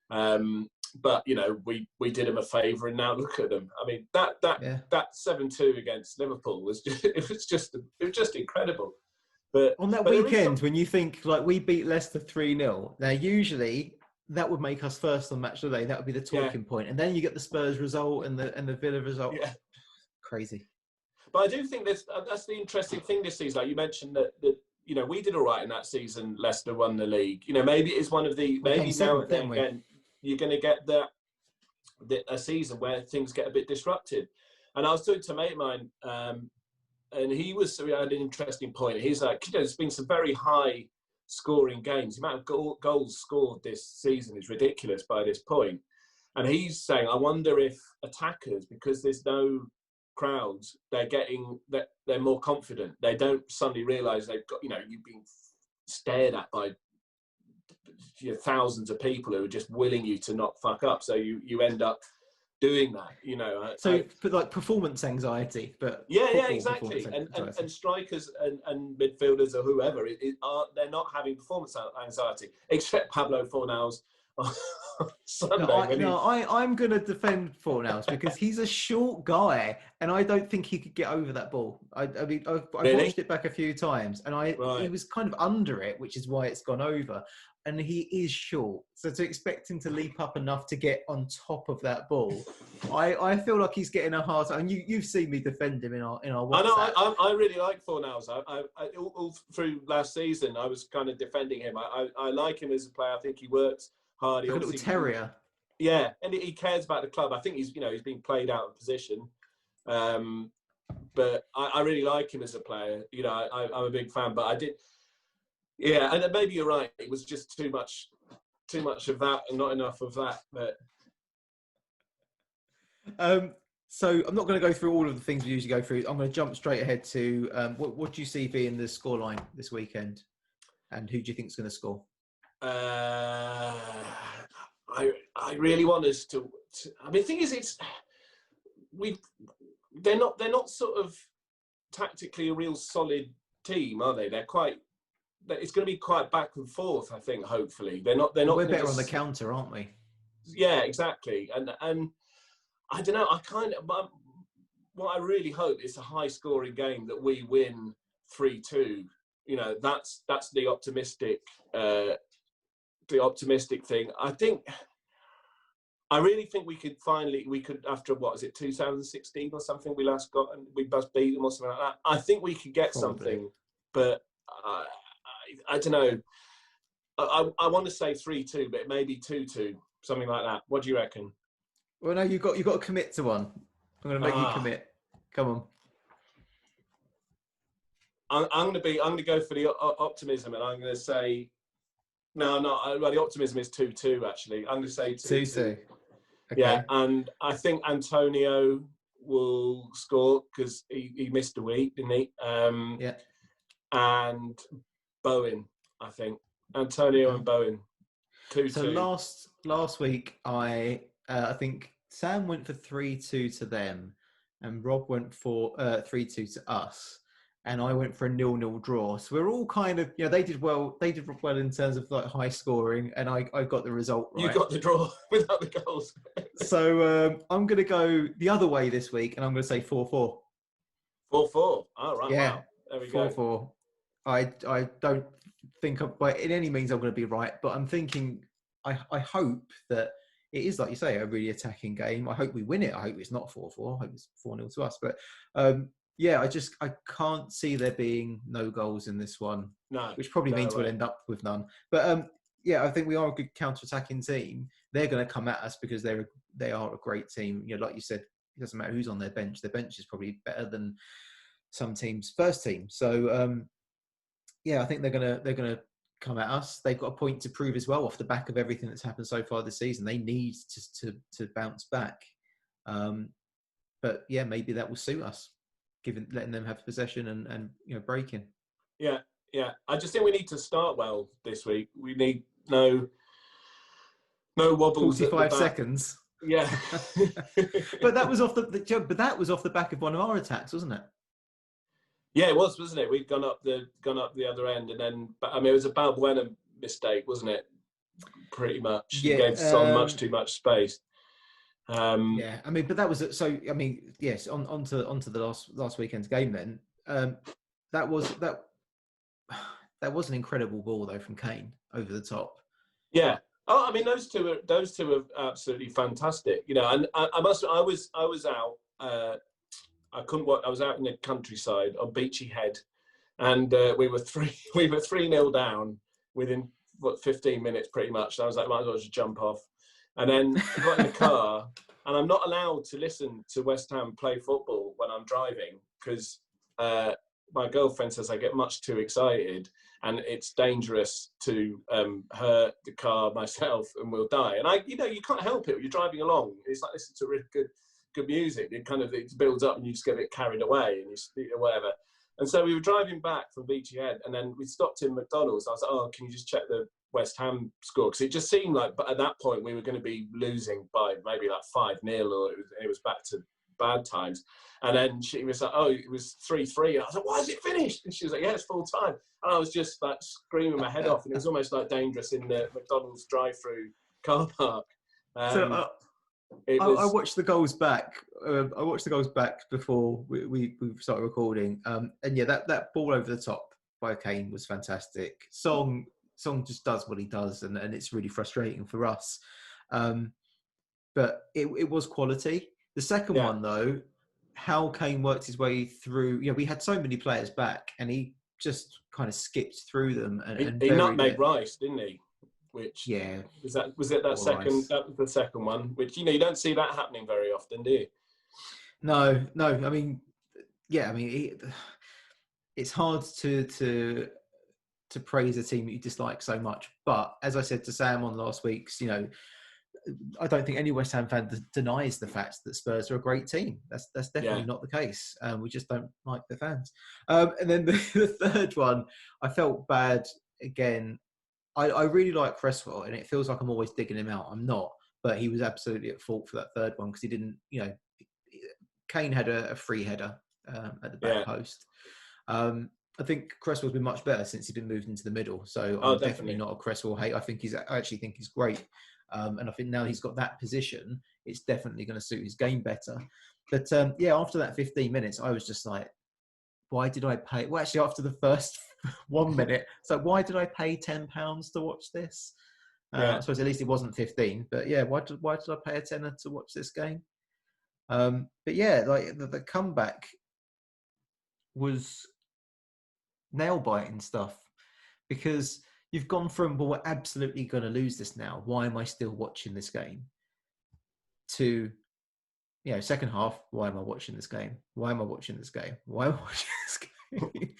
But we did them a favour, and now look at them. I mean, that 7-2 against Liverpool was just incredible. But on that weekend, when you think like we beat Leicester 3-0, now usually that would make us first on match of the day. That would be the talking point. And then you get the Spurs result and the Villa result. Yeah. Crazy. But I do think that's the interesting thing this season. Like you mentioned that you know, we did all right in that season. Leicester won the league. You know, maybe it's one of the maybe now and then again you're going to get a season where things get a bit disrupted. And I was talking to a mate of mine, and he had an interesting point. He's like, you know, there's been some very high scoring games. The amount of goals scored this season is ridiculous by this point. And he's saying, I wonder if attackers, because there's no crowds, they're more confident. They don't suddenly realise they've got, you know, you've been stared at by thousands of people who are just willing you to not fuck up. So you end up doing that, you know. But like performance anxiety, but yeah, exactly. And strikers and midfielders or whoever they're not having performance anxiety, except Pablo Fornals on Sunday. I'm going to defend Fornals because he's a short guy, and I don't think he could get over that ball. I mean, I watched it back a few times, and he was kind of under it, which is why it's gone over. And he is short, so to expect him to leap up enough to get on top of that ball, I feel like he's getting a hard time. And you've seen me defend him in our WhatsApp. I really like Fornals. I all through last season, I was kind of defending him. I like him as a player. I think he works hard. He's a little terrier. Yeah, and he cares about the club. I think he's being played out of position. But I really like him as a player. You know, I'm a big fan. But I did. Yeah, and maybe you're right. It was just too much of that and not enough of that. But so I'm not going to go through all of the things we usually go through. I'm going to jump straight ahead to what do you see being the scoreline this weekend, and who do you think is going to score? I really want us to. I mean, the thing is, they're not sort of tactically a real solid team, are they? They're quite. It's going to be quite back and forth. I think. Hopefully, they're not. We're better on the counter, aren't we? Yeah, exactly. And I don't know. What I really hope is a high-scoring game that we win 3-2. You know, that's the optimistic thing. I really think we could after what is it 2016 or something we last got and we must beat them or something like that. I think we could get something, but. I don't know. I want to say 3-2, but maybe 2-2, something like that. What do you reckon? Well, no, you've got to commit to one. I'm going to make you commit. Come on. I'm going to go for the optimism, and I'm going to say no. Well, the optimism is 2-2. Actually, I'm going to say 2-2. Okay. Yeah, and I think Antonio will score because he missed a week, didn't he? Yeah. And Bowen, I think. Antonio and Bowen. 2-2. So last week, I think Sam went for 3-2 to them, and Rob went for 3-2 to us, and I went for a 0-0 draw. So we're all kind of, they did well. They did well in terms of like high scoring, and I got the result right. You got the draw without the goals. So I'm going to go the other way this week, and I'm going to say 4-4. 4-4. All right. Yeah. Wow. There we go. 4-4. I don't think by any means I'm going to be right, but I'm thinking I hope that it is, like you say, a really attacking game. I hope we win it. I hope it's not 4-4. I hope it's 4-0 to us. But I can't see there being no goals in this one. No, which probably means we'll end up with none. But I think we are a good counter-attacking team. They're going to come at us because they are a great team. Like you said, it doesn't matter who's on their bench. Their bench is probably better than some teams' first team. So. I think they're gonna come at us. They've got a point to prove as well off the back of everything that's happened so far this season. They need to bounce back. But maybe that will suit us, letting them have possession and breaking. Yeah. I just think we need to start well this week. We need no wobbles. 45 seconds. Yeah. But that was off the back of one of our attacks, wasn't it? Yeah, it was, wasn't it? We'd gone up the other end, and then it was a Balbuena mistake, wasn't it? Pretty much. He gave Son much too much space. But that was yes. Onto the last weekend's game. Then that was an incredible ball though from Kane over the top. Yeah, Oh, I mean, those two are absolutely fantastic. You know, and I was out. I couldn't work. I was out in the countryside on Beachy Head, and we were 3-0 down within 15 minutes, pretty much. So I was like, might as well just jump off. And then I got in the car, and I'm not allowed to listen to West Ham play football when I'm driving because my girlfriend says I get much too excited, and it's dangerous to hurt the car, myself, and we'll die. And you can't help it. You're driving along. It's like listening to really good music. It builds up, and you just get a bit carried away, and whatever. And so we were driving back from Beachy Head, and then we stopped in McDonald's. I was like, "Oh, can you just check the West Ham score?" Because it just seemed like, but at that point, we were going to be losing by maybe like 5-0, or it was back to bad times. And then she was like, "Oh, it was 3-3." And I was like, "Why is it finished?" And she was like, "Yeah, it's full time." And I was just like screaming my head off, and it was almost like dangerous in the McDonald's drive-through car park. I watched the goals back. I watched the goals back before we started recording. And yeah, that ball over the top by Kane was fantastic. Song just does what he does, and it's really frustrating for us. But it was quality. The second one, though, how Kane worked his way through. You know, we had so many players back, and he just kind of skipped through them. And he nutmegged Rice, didn't he? Which was the second one, which you don't see that happening very often, do you? No. I mean, it's hard to praise a team that you dislike so much. But as I said to Sam on last week's, I don't think any West Ham fan denies the fact that Spurs are a great team. That's definitely not the case. We just don't like the fans. And then the third one, I felt bad again. I really like Cresswell, and it feels like I'm always digging him out. I'm not, but he was absolutely at fault for that third one because he didn't. Kane had a free header at the back post. I think Cresswell's been much better since he's been moved into the middle. So I'm definitely not a Cresswell hate. I actually think he's great. And I think now he's got that position, it's definitely going to suit his game better. But after that 15 minutes, I was just like, why did I pay? Well, actually, after the first 1 minute, so why did I pay £10 to watch this? I suppose at least it wasn't 15, but yeah, why did I pay a tenner to watch this game? But yeah, like the comeback was nail-biting stuff because you've gone from, well, we're absolutely going to lose this now. Why am I still watching this game? To, second half, why am I watching this game? Why am I watching this game? Why am I watching this game?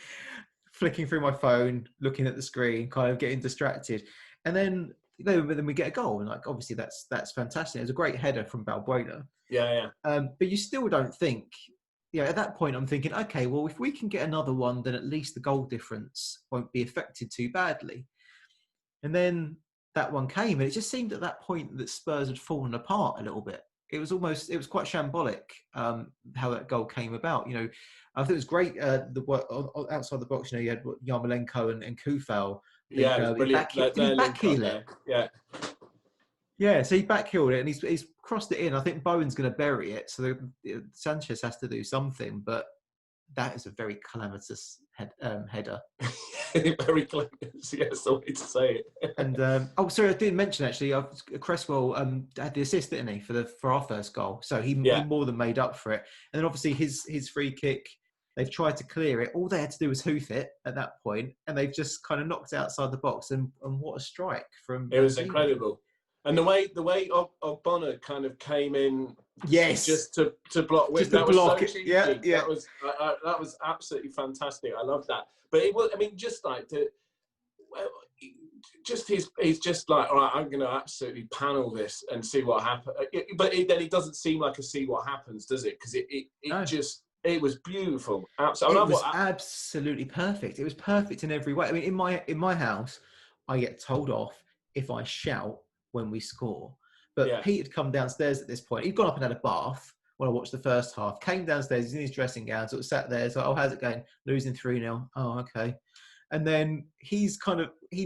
Flicking through my phone, looking at the screen, kind of getting distracted. And then we get a goal. And like, obviously that's fantastic. It was a great header from Balbuena. Yeah. But you still don't think, at that point, I'm thinking, okay, well, if we can get another one, then at least the goal difference won't be affected too badly. And then that one came, and it just seemed at that point that Spurs had fallen apart a little bit. It was quite shambolic how that goal came about. I think it was great. The work outside the box, you had Yarmolenko and Kufal. Yeah, it was brilliant. Did he backheel it? Yeah. Yeah, so he backheeled it, and he's crossed it in. I think Bowen's going to bury it, so Sanchez has to do something. But that is a very calamitous header. Very calamitous, yes, the way to say it. And sorry, I didn't mention actually. Cresswell had the assist, didn't he, for our first goal? So he more than made up for it. And then obviously his free kick, they've tried to clear it. All they had to do was hoof it at that point, and they've just kind of knocked it outside the box. And what a strike from! It was incredible. And the way Ogbonna kind of came in, just to block with, that was so cheeky. Yeah. That was absolutely fantastic. I love that. But it was, just like he's just like, all right, I'm going to absolutely panel this and see what happens. But then it doesn't seem like a see what happens, does it? Because it was beautiful. Absolutely, it was absolutely perfect. It was perfect in every way. I mean, in my house, I get told off if I shout when we score. But Pete had come downstairs at this point. He'd gone up and had a bath when I watched the first half. Came downstairs, he's in his dressing gown, sort of sat there. So, how's it going? Losing 3-0. Oh, okay. And then he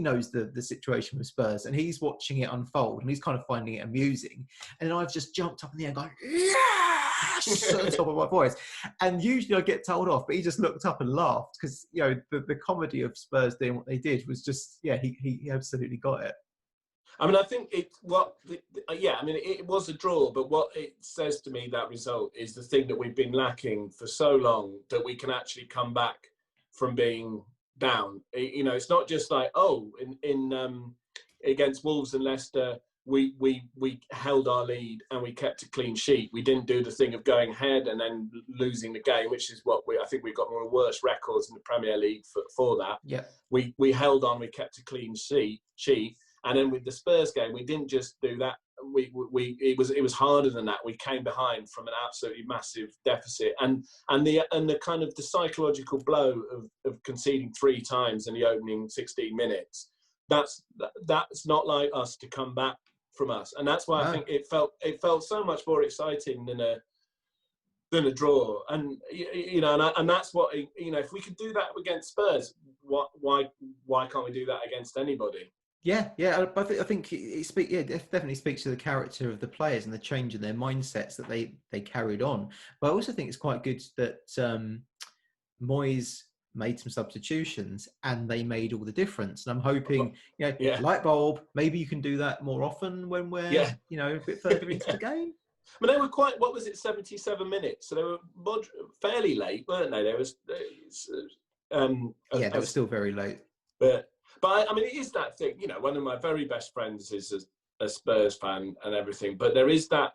knows the situation with Spurs, and he's watching it unfold, and he's kind of finding it amusing. And then I've just jumped up in the air and going, yes, at the top of my voice. And usually I get told off, but he just looked up and laughed because, the comedy of Spurs doing what they did was just, he absolutely got it. I mean, I think it was a draw, but what it says to me, that result, is the thing that we've been lacking for so long, that we can actually come back from being down. It's not just like, against Wolves and Leicester, we held our lead and we kept a clean sheet. We didn't do the thing of going ahead and then losing the game, which is what I think we've got one of the worst records in the Premier League for that. Yeah, we held on, we kept a clean sheet, and then with the Spurs game, we didn't just do that. It was harder than that. We came behind from an absolutely massive deficit, and the kind of the psychological blow of conceding 3 times in the opening 16 minutes. That's not like us to come back from us, and that's why I think it felt so much more exciting than a draw. And and that's what, if we could do that against Spurs, why can't we do that against anybody? Yeah. I think it definitely speaks to the character of the players and the change in their mindsets that they carried on. But I also think it's quite good that Moyes made some substitutions and they made all the difference. And I'm hoping, light bulb, maybe you can do that more often when we're, a bit further into the game. I mean, they were quite, 77 minutes? So they were fairly late, weren't they? They were still very late. But I mean, it is that thing, one of my very best friends is a Spurs fan and everything, but there is that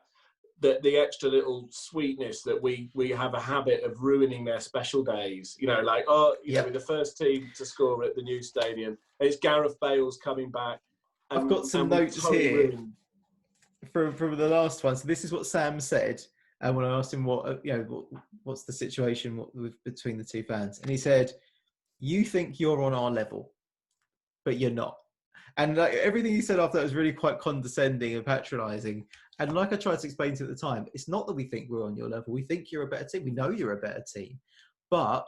the extra little sweetness that we have a habit of ruining their special days. We're the first team to score at the new stadium. It's Gareth Bale's coming back. I've got some notes here from the last one. So this is what Sam said when I asked him what's the situation between the two fans, and he said, "You think you're on our level, but you're not." And everything he said after that was really quite condescending and patronising. And like I tried to explain to you at the time, it's not that we think we're on your level. We think you're a better team. We know you're a better team. But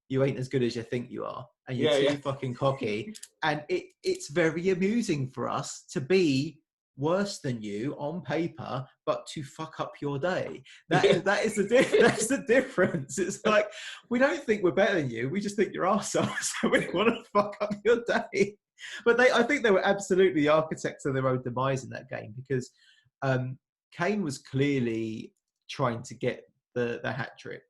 you ain't as good as you think you are. And you're too fucking cocky. And it's very amusing for us to be worse than you on paper, but to fuck up your day. That's the difference. It's like, we don't think we're better than you. We just think you're arseholes. So we want to fuck up your day. But I think they were absolutely the architects of their own demise in that game, because Kane was clearly trying to get the hat trick.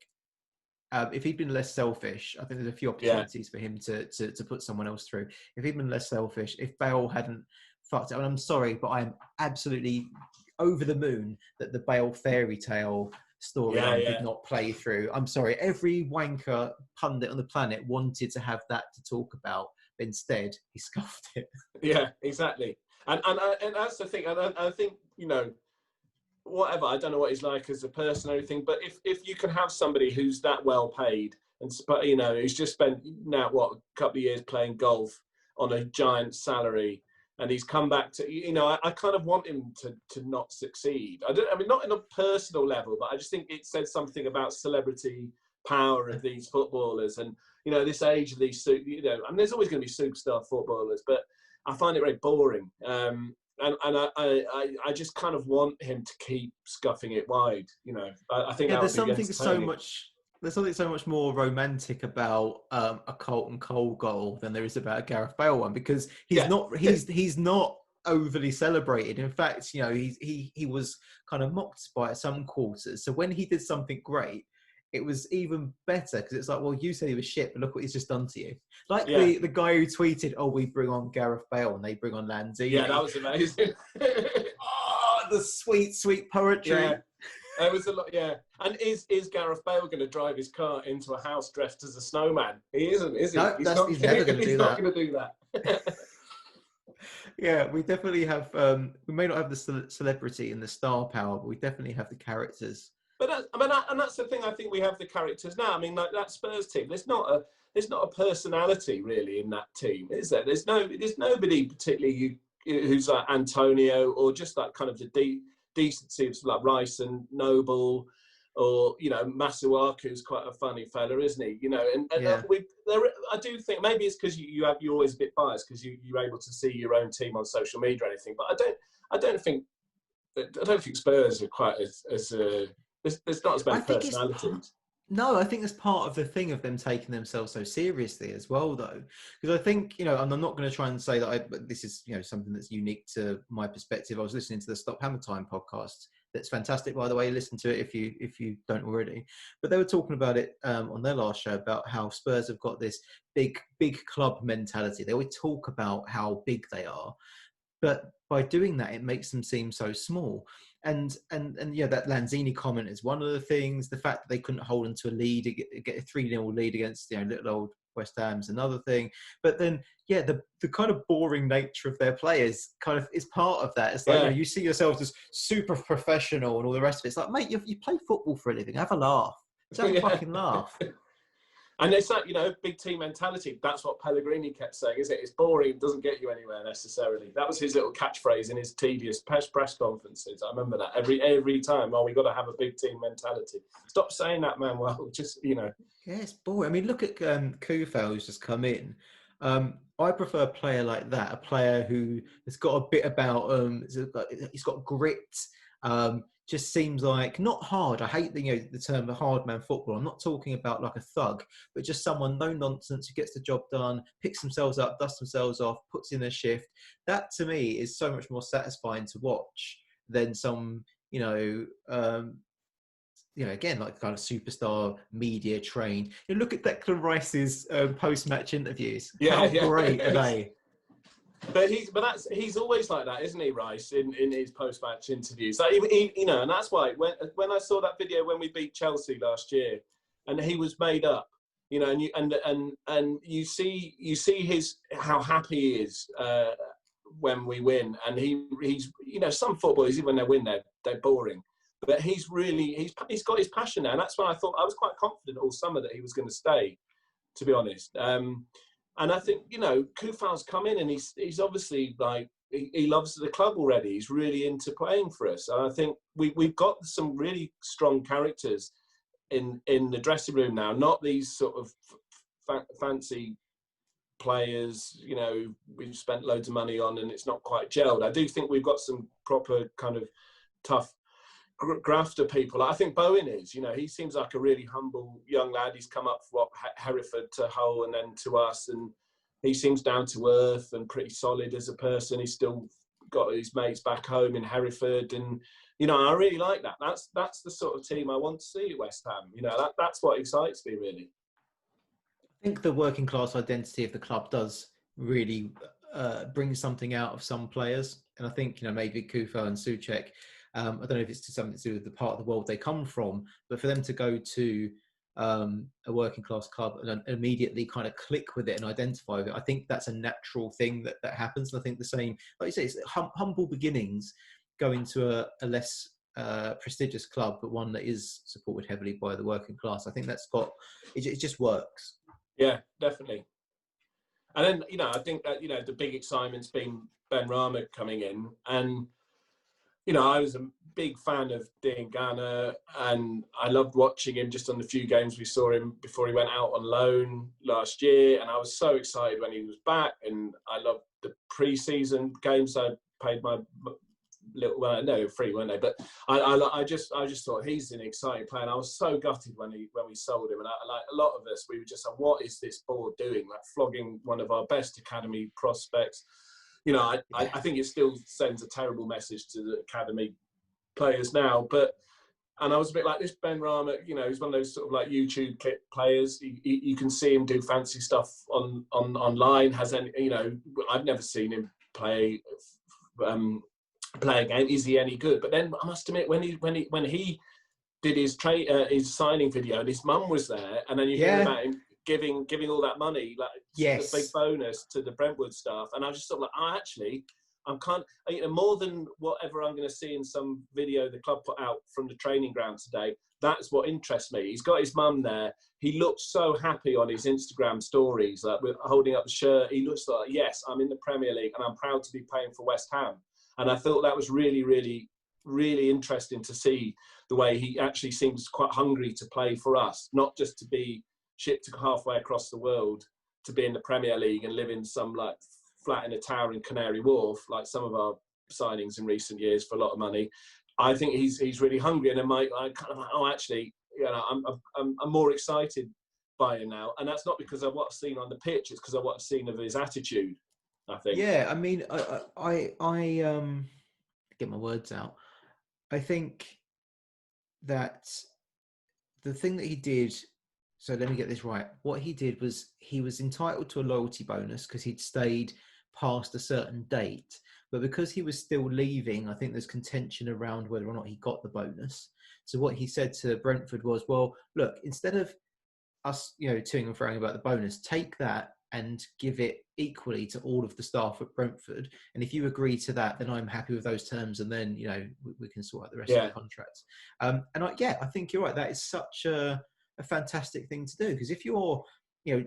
If he'd been less selfish, I think there's a few opportunities for him to put someone else through. If he'd been less selfish, if Bale hadn't fucked it, and I'm sorry, but I'm absolutely over the moon that the Bale fairy tale storyline did not play through. I'm sorry, every wanker pundit on the planet wanted to have that to talk about. But instead, he scuffed it. Yeah, exactly. And that's the thing. And I think, whatever, I don't know what he's like as a person or anything, but if you can have somebody who's that well paid and, who's just spent now, a couple of years playing golf on a giant salary, and he's come back to, I kind of want him to not succeed. I mean, not in a personal level, but I just think it says something about celebrity power of these footballers, and this age of these and there's always going to be superstar footballers, but I find it very boring, and I just kind of want him to keep scuffing it wide. I think there's something so much more romantic about a Carlton Cole goal than there is about a Gareth Bale one, because he's not overly celebrated. In fact, he was kind of mocked by some quarters. So when he did something great, it was even better, because it's like, well, you said he was shit, but look what he's just done to you. Like the guy who tweeted, "Oh, we bring on Gareth Bale and they bring on Lanzini." Yeah, that was amazing. The sweet poetry. Yeah, there was a lot. Yeah, and is Gareth Bale going to drive his car into a house dressed as a snowman? He isn't, is he? No, he's never going to do that. He's not going to do that. Yeah, we definitely have. We may not have the celebrity and the star power, but we definitely have the characters. But and that's the thing. I think we have the characters now. I mean, like that Spurs team. There's not a personality really in that team, is there? There's nobody particularly who's like Antonio, or just that kind of the decency of like Rice and Noble, or Masuaku's quite a funny fella, isn't he? I do think maybe it's because you're always a bit biased because you're able to see your own team on social media or anything. But I don't think Spurs are quite as there's not as many personalities. No, I think that's part of the thing of them taking themselves so seriously as well, though. Because I think, and I'm not going to try and say that but this is, something that's unique to my perspective. I was listening to the Stop Hammer Time podcast. That's fantastic, by the way. Listen to it if you don't already. But they were talking about it on their last show about how Spurs have got this big club mentality. They always talk about how big they are, but by doing that, it makes them seem so small. And that Lanzini comment is one of the things. The fact that they couldn't hold into a lead, get a 3-0 lead against little old West Ham is another thing. But then, the kind of boring nature of their players kind of is part of that. It's like you see yourselves as super professional and all the rest of it. It's like, mate, you play football for a living. Have a laugh. Just have a fucking laugh. And it's that, big team mentality. That's what Pellegrini kept saying, isn't it? It's boring. It doesn't get you anywhere necessarily. That was his little catchphrase in his tedious press conferences. I remember that every time. Oh, we got to have a big team mentality. Stop saying that, man. Well, just, Yeah, it's boring. I mean, look at Kufel, who's just come in. I prefer a player like that, a player who has got a bit about he's got grit. Just seems like not hard. I hate the term hard man football. I'm not talking about like a thug, but just someone no nonsense who gets the job done, picks themselves up, dusts themselves off, puts in a shift. That to me is so much more satisfying to watch than some again, like kind of superstar media trained. Look at Declan Rice's post-match interviews. How great are they? But he's always like that, isn't he, Rice? In his post-match interviews, like and that's why when I saw that video when we beat Chelsea last year, and he was made up, and you see his how happy he is when we win, and he's some footballers even when they win they're boring. But he's got his passion now, and that's when I thought I was quite confident all summer that he was going to stay, to be honest. And I think Kufal's come in, and he's obviously like he loves the club already. He's really into playing for us, and I think we've got some really strong characters in the dressing room now. Not these sort of fancy players, we've spent loads of money on, and it's not quite gelled. I do think we've got some proper kind of tough grafter people. I think Bowen is, he seems like a really humble young lad. He's come up from Hereford to Hull and then to us, and he seems down to earth and pretty solid as a person. He's still got his mates back home in Hereford, and I really like that. That's the sort of team I want to see at West Ham. That's what excites me really. I think the working class identity of the club does really bring something out of some players, and I think maybe Kufel and Souček. I don't know if it's something to do with the part of the world they come from, but for them to go to a working class club and immediately kind of click with it and identify with it, I think that's a natural thing that happens. And I think the same, like you say, it's humble beginnings going to a less prestigious club, but one that is supported heavily by the working class. I think that's it just works. Yeah, definitely. And then, I think that, the big excitement's been Ben Rama coming in, and I was a big fan of Diangana, and I loved watching him just on the few games we saw him before he went out on loan last year. And I was so excited when he was back, and I loved the pre-season games. I paid my little, free, weren't they? But I just thought he's an exciting player. And I was so gutted when we sold him. And like a lot of us, we were just like, what is this board doing? Like flogging one of our best academy prospects. I think it still sends a terrible message to the academy players now. And I was a bit like this Ben Rama, he's one of those sort of like YouTube clip players. You can see him do fancy stuff online. I've never seen him play a game. Is he any good? But then I must admit, when he did his signing video and his mum was there, and then you hear about him giving all that money, like the big bonus to the Brentwood staff, and I just thought, I'm more than whatever I'm going to see in some video the club put out from the training ground today. That's what interests me. He's got his mum there. He looks so happy on his Instagram stories, like with holding up the shirt. He looks like, yes, I'm in the Premier League and I'm proud to be playing for West Ham. And I thought that was really, really, really interesting to see the way he actually seems quite hungry to play for us, not just to be shipped halfway across the world to be in the Premier League and live in some like flat in a tower in Canary Wharf, like some of our signings in recent years for a lot of money. I think he's really hungry, and I kind of like, I'm more excited by him now, and that's not because of what I've seen on the pitch. It's because of what I've seen of his attitude, I think. Yeah, I mean, I get my words out. I think that the thing that he did, so let me get this right. What he did was he was entitled to a loyalty bonus because he'd stayed past a certain date. But because he was still leaving, I think there's contention around whether or not he got the bonus. So what he said to Brentford was, well, look, instead of us, toing and froing about the bonus, take that and give it equally to all of the staff at Brentford. And if you agree to that, then I'm happy with those terms. And then, we can sort out the rest of the contracts. I think you're right. That is such a fantastic thing to do. Because if you're,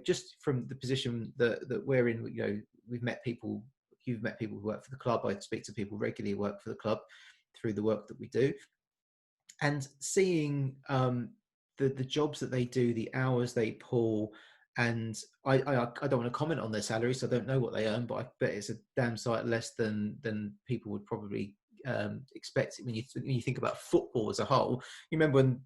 just from the position that we're in, we've met people, you've met people who work for the club. I speak to people regularly who work for the club through the work that we do. And seeing the jobs that they do, the hours they pull, and I don't want to comment on their salaries, so I don't know what they earn, but I bet it's a damn sight less than people would probably expect when you think about football as a whole. You remember when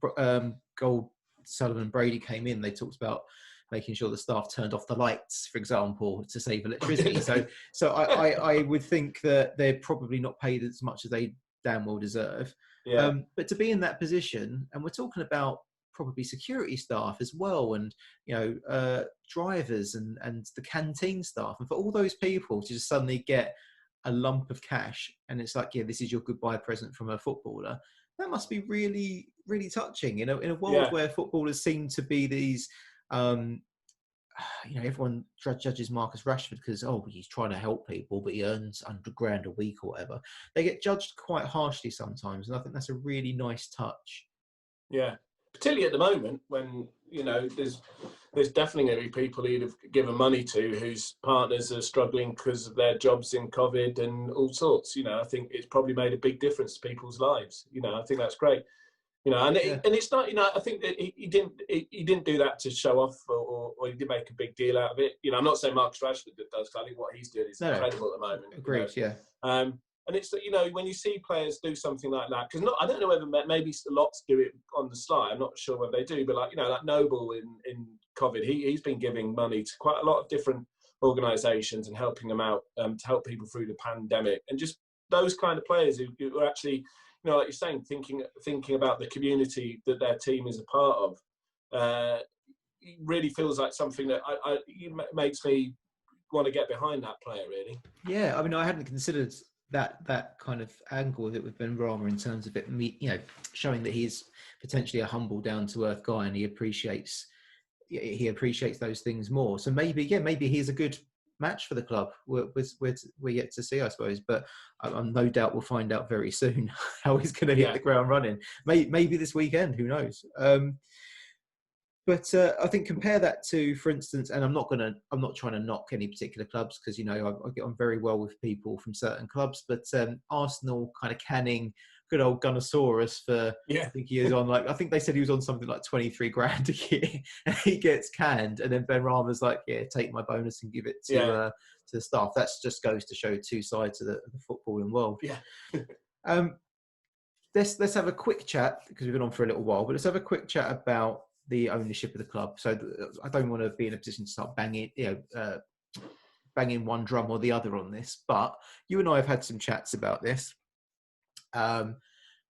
Gold, Sullivan and Brady came in, they talked about making sure the staff turned off the lights, for example, to save electricity. so I would think that they're probably not paid as much as they damn well deserve. Yeah. But to be in that position, and we're talking about probably security staff as well, and drivers and the canteen staff, and for all those people to just suddenly get a lump of cash, and it's like, yeah, this is your goodbye present from a footballer. That must be really, really touching. In a world where footballers seem to be these, everyone judges Marcus Rashford because he's trying to help people, but he earns £100,000 a week or whatever. They get judged quite harshly sometimes, and I think that's a really nice touch. Yeah. Particularly at the moment when, there's definitely going to be people you'd have given money to whose partners are struggling because of their jobs in COVID and all sorts. I think it's probably made a big difference to people's lives. I think that's great. And it's not, I think that he didn't do that to show off or he did make a big deal out of it. I'm not saying Marcus Rashford does, because I think what he's doing is incredible at the moment. Agreed, yeah. And it's, when you see players do something like that, because I don't know whether maybe lots do it on the sly. I'm not sure whether they do, but like Noble in COVID, he's been giving money to quite a lot of different organisations and helping them out to help people through the pandemic. And just those kind of players who are actually, like you're saying, thinking about the community that their team is a part of, it really feels like something that makes me want to get behind that player, really. Yeah, I mean, I hadn't considered that kind of angle of it with Ben Rama in terms of it, showing that he's potentially a humble, down-to-earth guy, and he appreciates those things more. So maybe he's a good match for the club. We're yet to see, I suppose, but I'm no doubt we'll find out very soon how he's going to hit the ground running. Maybe this weekend, who knows? But I think compare that to, for instance, and I'm not trying to knock any particular clubs because I get on very well with people from certain clubs, but Arsenal kind of canning good old Gunnosaurus for I think he is on I think they said he was on something like 23 grand a year, and he gets canned, and then Ben Rama's like, take my bonus and give it to the staff. That just goes to show two sides of the footballing world. Yeah. Let's have a quick chat because we've been on for a little while, but let's have a quick chat about the ownership of the club. So I don't want to be in a position to start banging one drum or the other on this, but you and I have had some chats about this. Let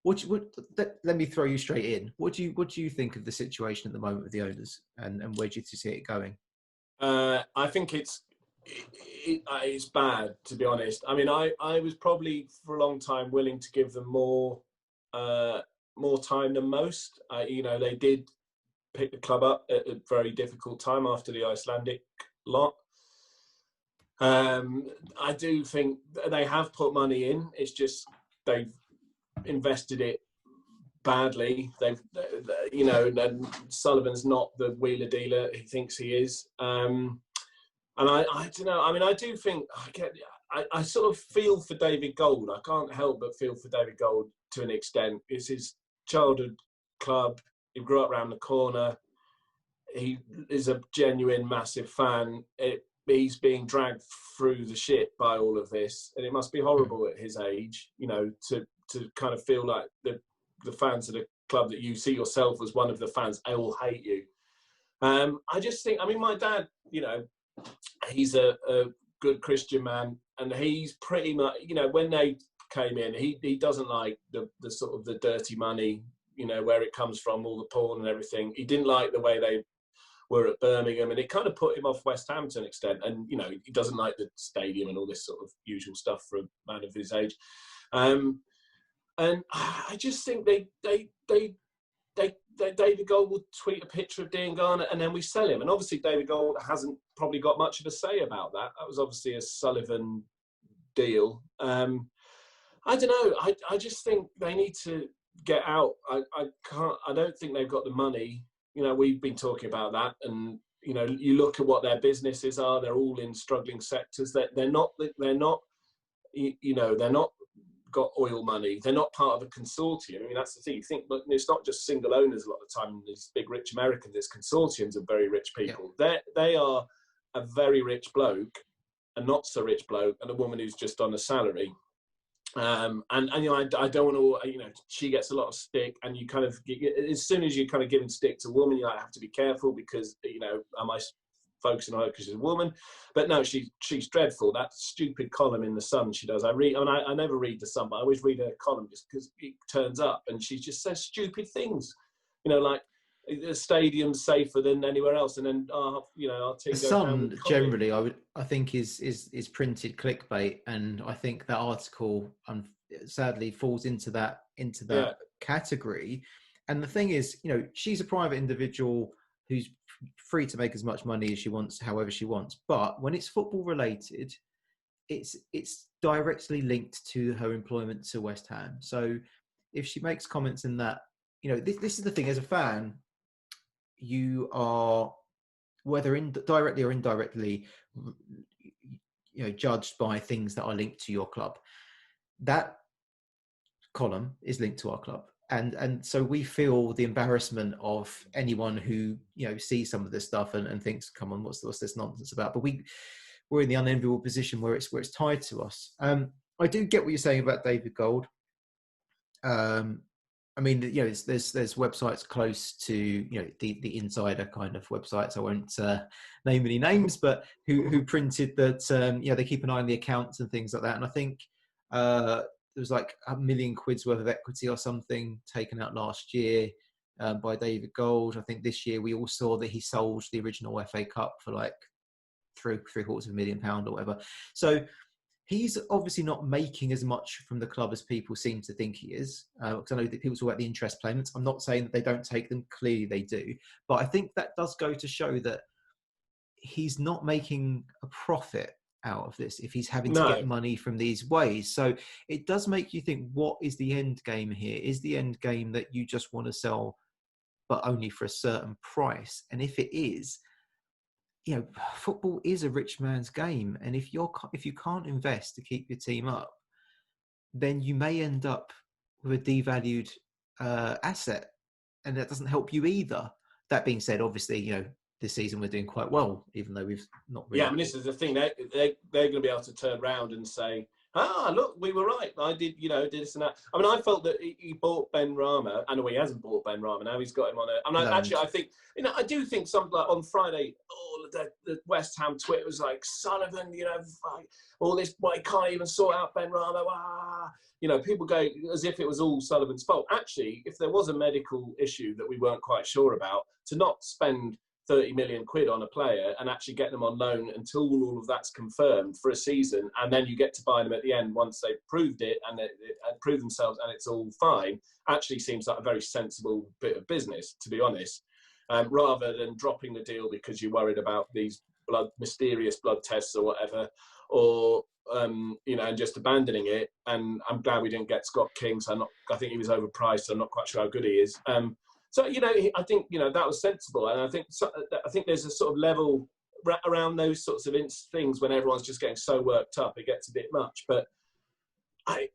me throw you straight in. What do you think of the situation at the moment with the owners, and where do you see it going? I think it's bad, to be honest. I mean, I was probably for a long time willing to give them more time than most. They did pick the club up at a very difficult time after the Icelandic lot. I do think they have put money in. It's just they've invested it badly. Sullivan's not the wheeler dealer he thinks he is. And I don't know. I mean, I do think I sort of feel for David Gold. I can't help but feel for David Gold to an extent. It's his childhood club. He grew up around the corner. He is a genuine, massive fan. He's being dragged through the shit by all of this, and it must be horrible at his age, to kind of feel like the fans of the club that you see yourself as one of the fans, they all hate you. I just think, I mean, my dad, you know, he's a good Christian man, and he's pretty much, you know, when they came in, he doesn't like the sort of the dirty money, you know, where it comes from, all the porn and everything. He didn't like the way they were at Birmingham, and it kind of put him off West Ham to an extent. And, you know, he doesn't like the stadium and all this sort of usual stuff for a man of his age. And I just think David Gold will tweet a picture of Dean Garner and then we sell him. And obviously David Gold hasn't probably got much of a say about that. That was obviously a Sullivan deal. I don't know. I just think they need to get out. I don't think they've got the money. You know, we've been talking about that, and you know, you look at what their businesses are. They're all in struggling sectors. They're not. You know, they're not got oil money. They're not part of a consortium. I mean, that's the thing. You think, but it's not just single owners a lot of the time. These big rich Americans. It's consortiums of very rich people. Yeah. They are a very rich bloke, a not so rich bloke, and a woman who's just on a salary. And you know, I don't want to, you know, she gets a lot of stick, and you kind of, as soon as you're kind of giving stick to a woman, you have to be careful because, you know, am I focusing on her because she's a woman? But no, she's dreadful. That stupid column in the Sun she does. I never read the Sun, but I always read her column just because it turns up, and she just says stupid things, you know, like the stadium's safer than anywhere else, and then you know, our team. The Sun generally, I think is printed clickbait, and I think that article sadly falls into that category. And the thing is, you know, she's a private individual who's free to make as much money as she wants, however she wants. But when it's football related, it's directly linked to her employment to West Ham. So if she makes comments in that, you know, this is the thing, as a fan, you are, whether directly or indirectly, you know, judged by things that are linked to your club. That column is linked to our club. And so we feel the embarrassment of anyone who, you know, sees some of this stuff and thinks, come on, what's this nonsense about? But we're in the unenviable position where it's tied to us. I do get what you're saying about David Gold. I mean, you know, there's websites close to, you know, the insider kind of websites. I won't name any names, but who printed that, you know, they keep an eye on the accounts and things like that. And I think there was like £1 million worth of equity or something taken out last year by David Gold. I think this year we all saw that he sold the original FA Cup for like £750,000 or whatever. So he's obviously not making as much from the club as people seem to think he is. Because I know that people talk about the interest payments. I'm not saying that they don't take them. Clearly they do. But I think that does go to show that he's not making a profit out of this if he's having to get money from these ways. So it does make you think, what is the end game here? Is the end game that you just want to sell, but only for a certain price? And if it is, you know, football is a rich man's game, and if you can't invest to keep your team up, then you may end up with a devalued asset, and that doesn't help you either. That being said, obviously, you know, this season we're doing quite well, even though we've not really. Yeah, I mean, this is the thing. They're going to be able to turn around and say, look, we were right. I did, you know, did this and that. I mean, I felt that he bought Ben Rama. I know he hasn't bought Ben Rama now. He's got him on a. I mean, actually, I think, you know, I do think something like on Friday, the West Ham Twitter was like, Sullivan, you know, all this, why he can't even sort out Ben Rama. You know, people go as if it was all Sullivan's fault. Actually, if there was a medical issue that we weren't quite sure about, to not spend 30 million quid on a player and actually get them on loan until all of that's confirmed for a season, and then you get to buy them at the end once they've proved it and proved themselves and it's all fine, actually seems like a very sensible bit of business, to be honest, rather than dropping the deal because you're worried about these mysterious blood tests or whatever, or you know, and just abandoning it. And I'm glad we didn't get Scott King, so I think he was overpriced, so I'm not quite sure how good he is. So, you know, I think, you know, that was sensible. And I think there's a sort of level around those sorts of things when everyone's just getting so worked up, it gets a bit much. But they're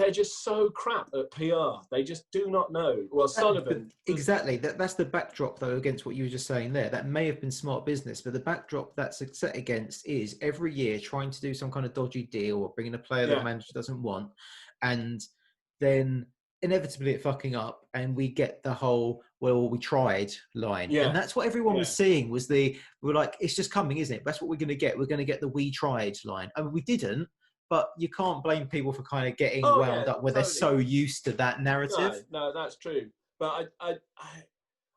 just so crap at PR. They just do not know. Well, Sullivan. Exactly. That's the backdrop, though, against what you were just saying there. That may have been smart business, but the backdrop that's set against is every year trying to do some kind of dodgy deal or bringing a player that the manager doesn't want. And then inevitably it fucking up, and we get the whole "well, we tried" line, and Yeah, that's what everyone was yeah. seeing. We're like, it's just coming, isn't it? That's what we're going to get. We're going to get the "we tried" line. I mean, we didn't, but you can't blame people for kind of getting Oh wound yeah, up where they're totally. so used to that narrative. No, that's true. But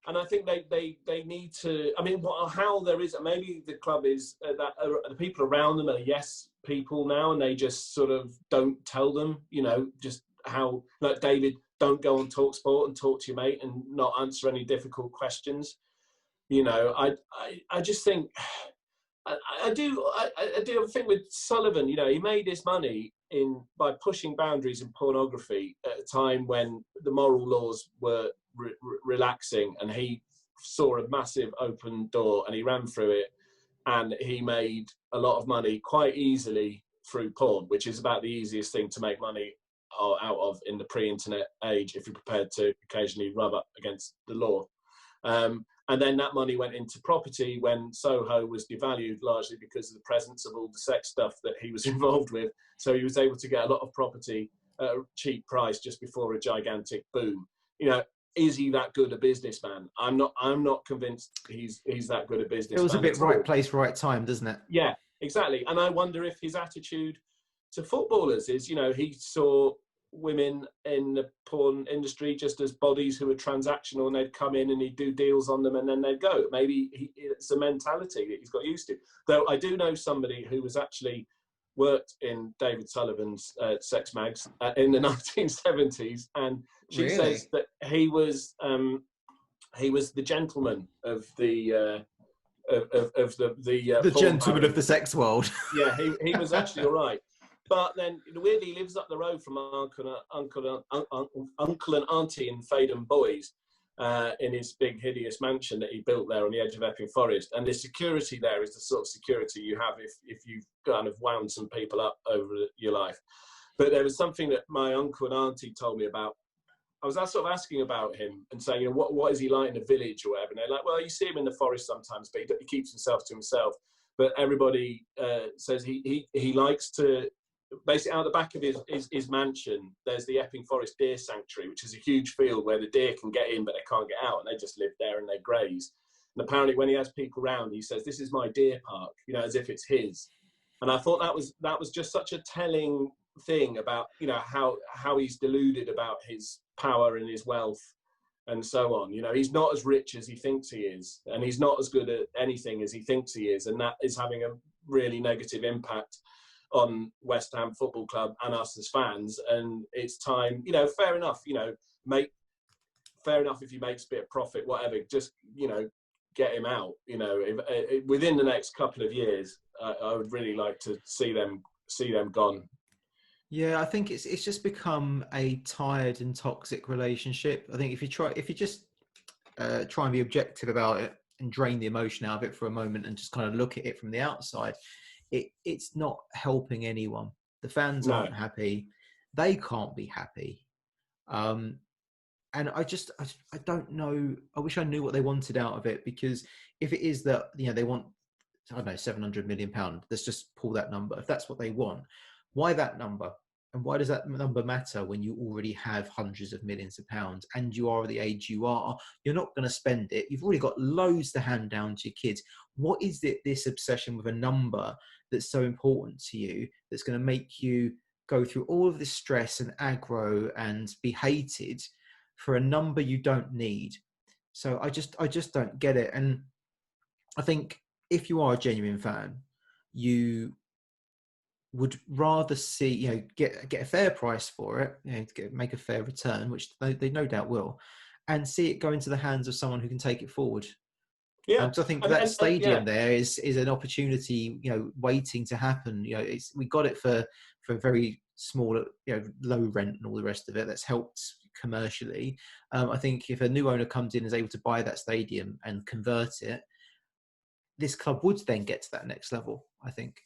and I think they need to. I mean, how there is maybe the club is that the people around them are yes people now, and they just sort of don't tell them. You know, just how like David, don't go on Talksport and talk to your mate and not answer any difficult questions. You know, I just think. I do have a thing with Sullivan. You know, he made his money by pushing boundaries in pornography at a time when the moral laws were relaxing, and he saw a massive open door and he ran through it, and he made a lot of money quite easily through porn, which is about the easiest thing to make money out of in the pre-internet age if you're prepared to occasionally rub up against the law. And then that money went into property when Soho was devalued, largely because of the presence of all the sex stuff that he was involved with. So he was able to get a lot of property at a cheap price just before a gigantic boom. You know, is he that good a businessman? I'm not convinced he's that good a businessman. It was a bit right place, right time, doesn't it? Yeah, exactly. And I wonder if his attitude to footballers is, you know, he saw women in the porn industry just as bodies who were transactional, and they'd come in and he'd do deals on them and then they'd go. Maybe it's a mentality that he's got used to. Though I do know somebody who was actually worked in David Sullivan's sex mags in the 1970s, and she says that he was the gentleman of the the gentleman of the sex world. Yeah, he was actually all right. But then, weirdly, he lives up the road from uncle and auntie in Fadham Boys in his big, hideous mansion that he built there on the edge of Epping Forest. And the security there is the sort of security you have if you've kind of wound some people up over your life. But there was something that my uncle and auntie told me about. I was sort of asking about him and saying, you know, what is he like in the village or whatever? And they're like, well, you see him in the forest sometimes, but he keeps himself to himself. But everybody says he likes to. Basically, out the back of his mansion, there's the Epping Forest Deer Sanctuary, which is a huge field where the deer can get in, but they can't get out, and they just live there and they graze. And apparently, when he has people around, he says, "This is my deer park," you know, as if it's his. And I thought that was just such a telling thing about, you know, how he's deluded about his power and his wealth and so on. You know, he's not as rich as he thinks he is, and he's not as good at anything as he thinks he is, and that is having a really negative impact on West Ham Football Club and us as fans. And it's time, you know, fair enough, you know, fair enough if he makes a bit of profit, whatever, just, you know, get him out, you know, within the next couple of years. I would really like to see them gone. Yeah, I think it's just become a tired and toxic relationship. I think if you just try and be objective about it and drain the emotion out of it for a moment and just kind of look at it from the outside, it's not helping anyone. The fans aren't happy. They can't be happy. And I don't know. I wish I knew what they wanted out of it, because if it is that, you know, they want, I don't know, £700 million, let's just pull that number. If that's what they want, why that number? And why does that number matter when you already have hundreds of millions of pounds and you are the age you are? You're not going to spend it. You've already got loads to hand down to your kids. What is it, this obsession with a number that's so important to you, that's going to make you go through all of this stress and aggro and be hated for a number you don't need? So I just don't get it. And I think if you are a genuine fan, you would rather see, you know, get a fair price for it, you know, make a fair return, which they no doubt will, and see it go into the hands of someone who can take it forward. Yeah, so I think that stadium there is an opportunity, you know, waiting to happen. You know, we got it for very small, you know, low rent and all the rest of it. That's helped commercially. I think if a new owner comes in and is able to buy that stadium and convert it, this club would then get to that next level, I think.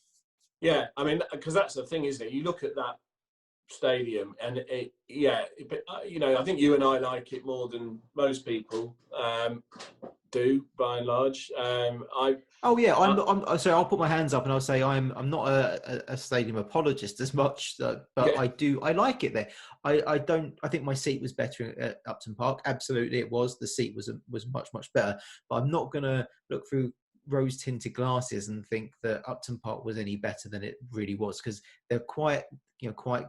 Yeah, I mean, because that's the thing, isn't it? You look at that stadium, and I think you and I like it more than most people do, by and large. I'm sorry. I'll put my hands up and I'll say I'm not a stadium apologist as much, but I like it there. I think my seat was better at Upton Park. Absolutely, it was. The seat was much better. But I'm not gonna look through rose tinted glasses and think that Upton Park was any better than it really was, because they're quiet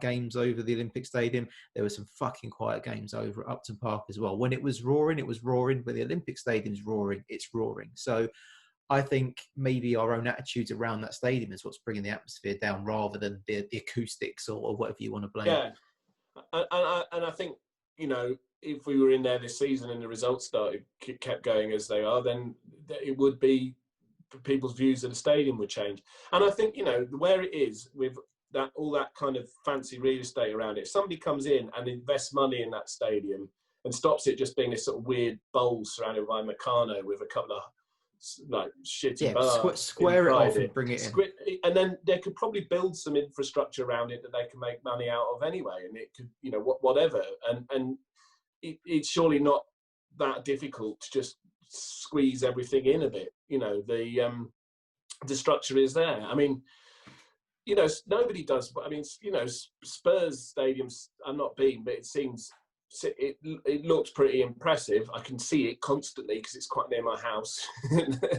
games over the Olympic Stadium. There were some fucking quiet games over at Upton Park as well. When it was roaring, it was roaring. When the Olympic Stadium's roaring, it's roaring. So I think maybe our own attitudes around that stadium is what's bringing the atmosphere down, rather than the acoustics or whatever you want to blame. Yeah, and I think, if we were in there this season and the results kept going as they are, then it would be, people's views of the stadium would change. And I think, where it is with that, all that kind of fancy real estate around it, if somebody comes in and invests money in that stadium and stops it just being this sort of weird bowl surrounded by Meccano with a couple of shitty bars, square it off and bring it in, and then they could probably build some infrastructure around it that they can make money out of anyway, and it could, whatever, and it's surely not that difficult to just squeeze everything in a bit. The structure is there. I mean, nobody does. I mean, Spurs stadiums, I'm not been, but it looks pretty impressive. I can see it constantly because it's quite near my house.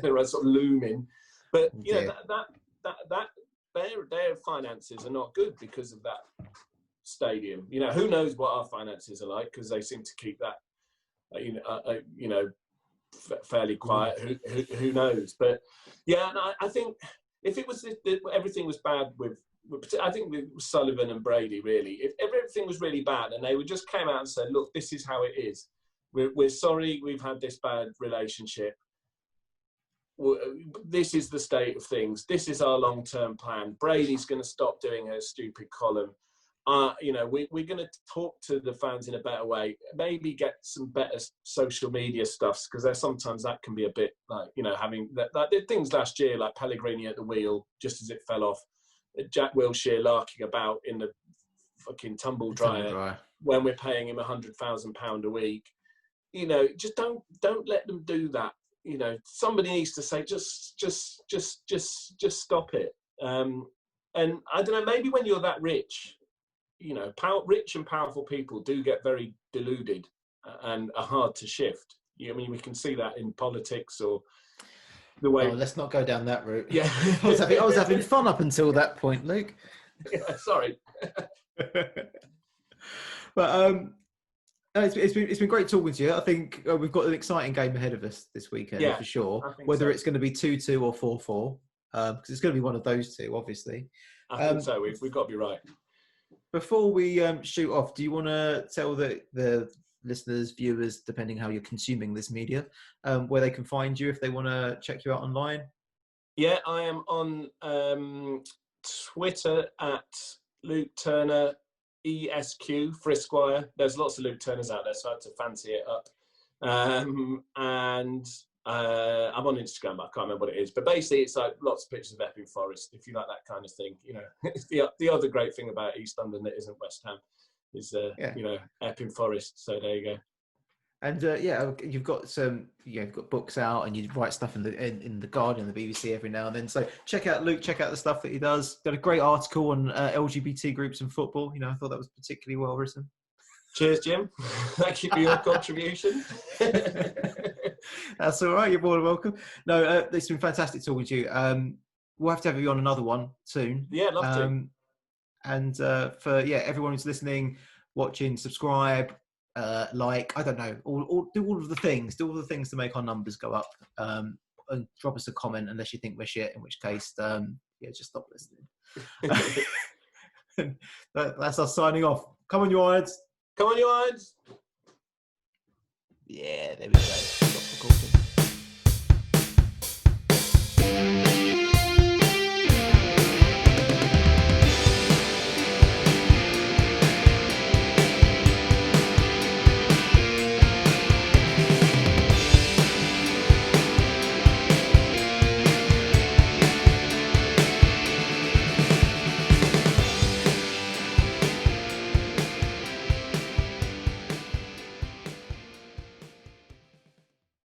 They're sort of looming, but their finances are not good because of that stadium. Who knows what our finances are like, because they seem to keep that fairly quiet. Who knows? But yeah, and I think if it was everything was bad with, I think with Sullivan and Brady, really, if everything was really bad and they would just came out and said, look, this is how it is. We're sorry we've had this bad relationship. This is the state of things. This is our long-term plan. Brady's going to stop doing her stupid column. We're going to talk to the fans in a better way. Maybe get some better social media stuff, because sometimes that can be a bit having things last year, like Pellegrini at the wheel just as it fell off. Jack Wilshere larking about in the fucking tumble dryer when we're paying him £100,000 a week. Just don't let them do that. Somebody needs to say just stop it. And I don't know, maybe when you're that rich, rich and powerful people do get very deluded and are hard to shift. I mean, we can see that in politics or the way. Oh, let's not go down that route. Yeah, I was having fun up until that point, Luke. Yeah, sorry. But it's been great talking to you. I think we've got an exciting game ahead of us this weekend, for sure. Whether it's going to be 2-2 or 4-4, because it's going to be one of those two, obviously. I think so. We've got to be right. Before we shoot off, do you want to tell the listeners, viewers, depending how you're consuming this media, where they can find you if they want to check you out online? Yeah, I am on Twitter at Luke Turner ESQ for Esquire. There's lots of Luke Turners out there, so I had to fancy it up. And I'm on Instagram, but I can't remember what it is. But basically, it's like lots of pictures of Epping Forest, if you like that kind of thing. It's the other great thing about East London that isn't West Ham is, Epping Forest. So there you go. And you've got you've got books out, and you write stuff in the Guardian, the BBC every now and then. So check out Luke, check out the stuff that he does. Got a great article on LGBT groups in football. I thought that was particularly well written. Cheers, Jim. Thank you for your contribution. That's all right. You're more than welcome. No, it's been fantastic talking to you. We'll have to have you on another one soon. Yeah, love to. And for everyone who's listening, watching, subscribe, like, I don't know, do all of the things. Do all the things to make our numbers go up. And drop us a comment unless you think we're shit, in which case, just stop listening. That's us signing off. Come on, you Irons. Come on, you Irons. Yeah, there we go. Stop recording.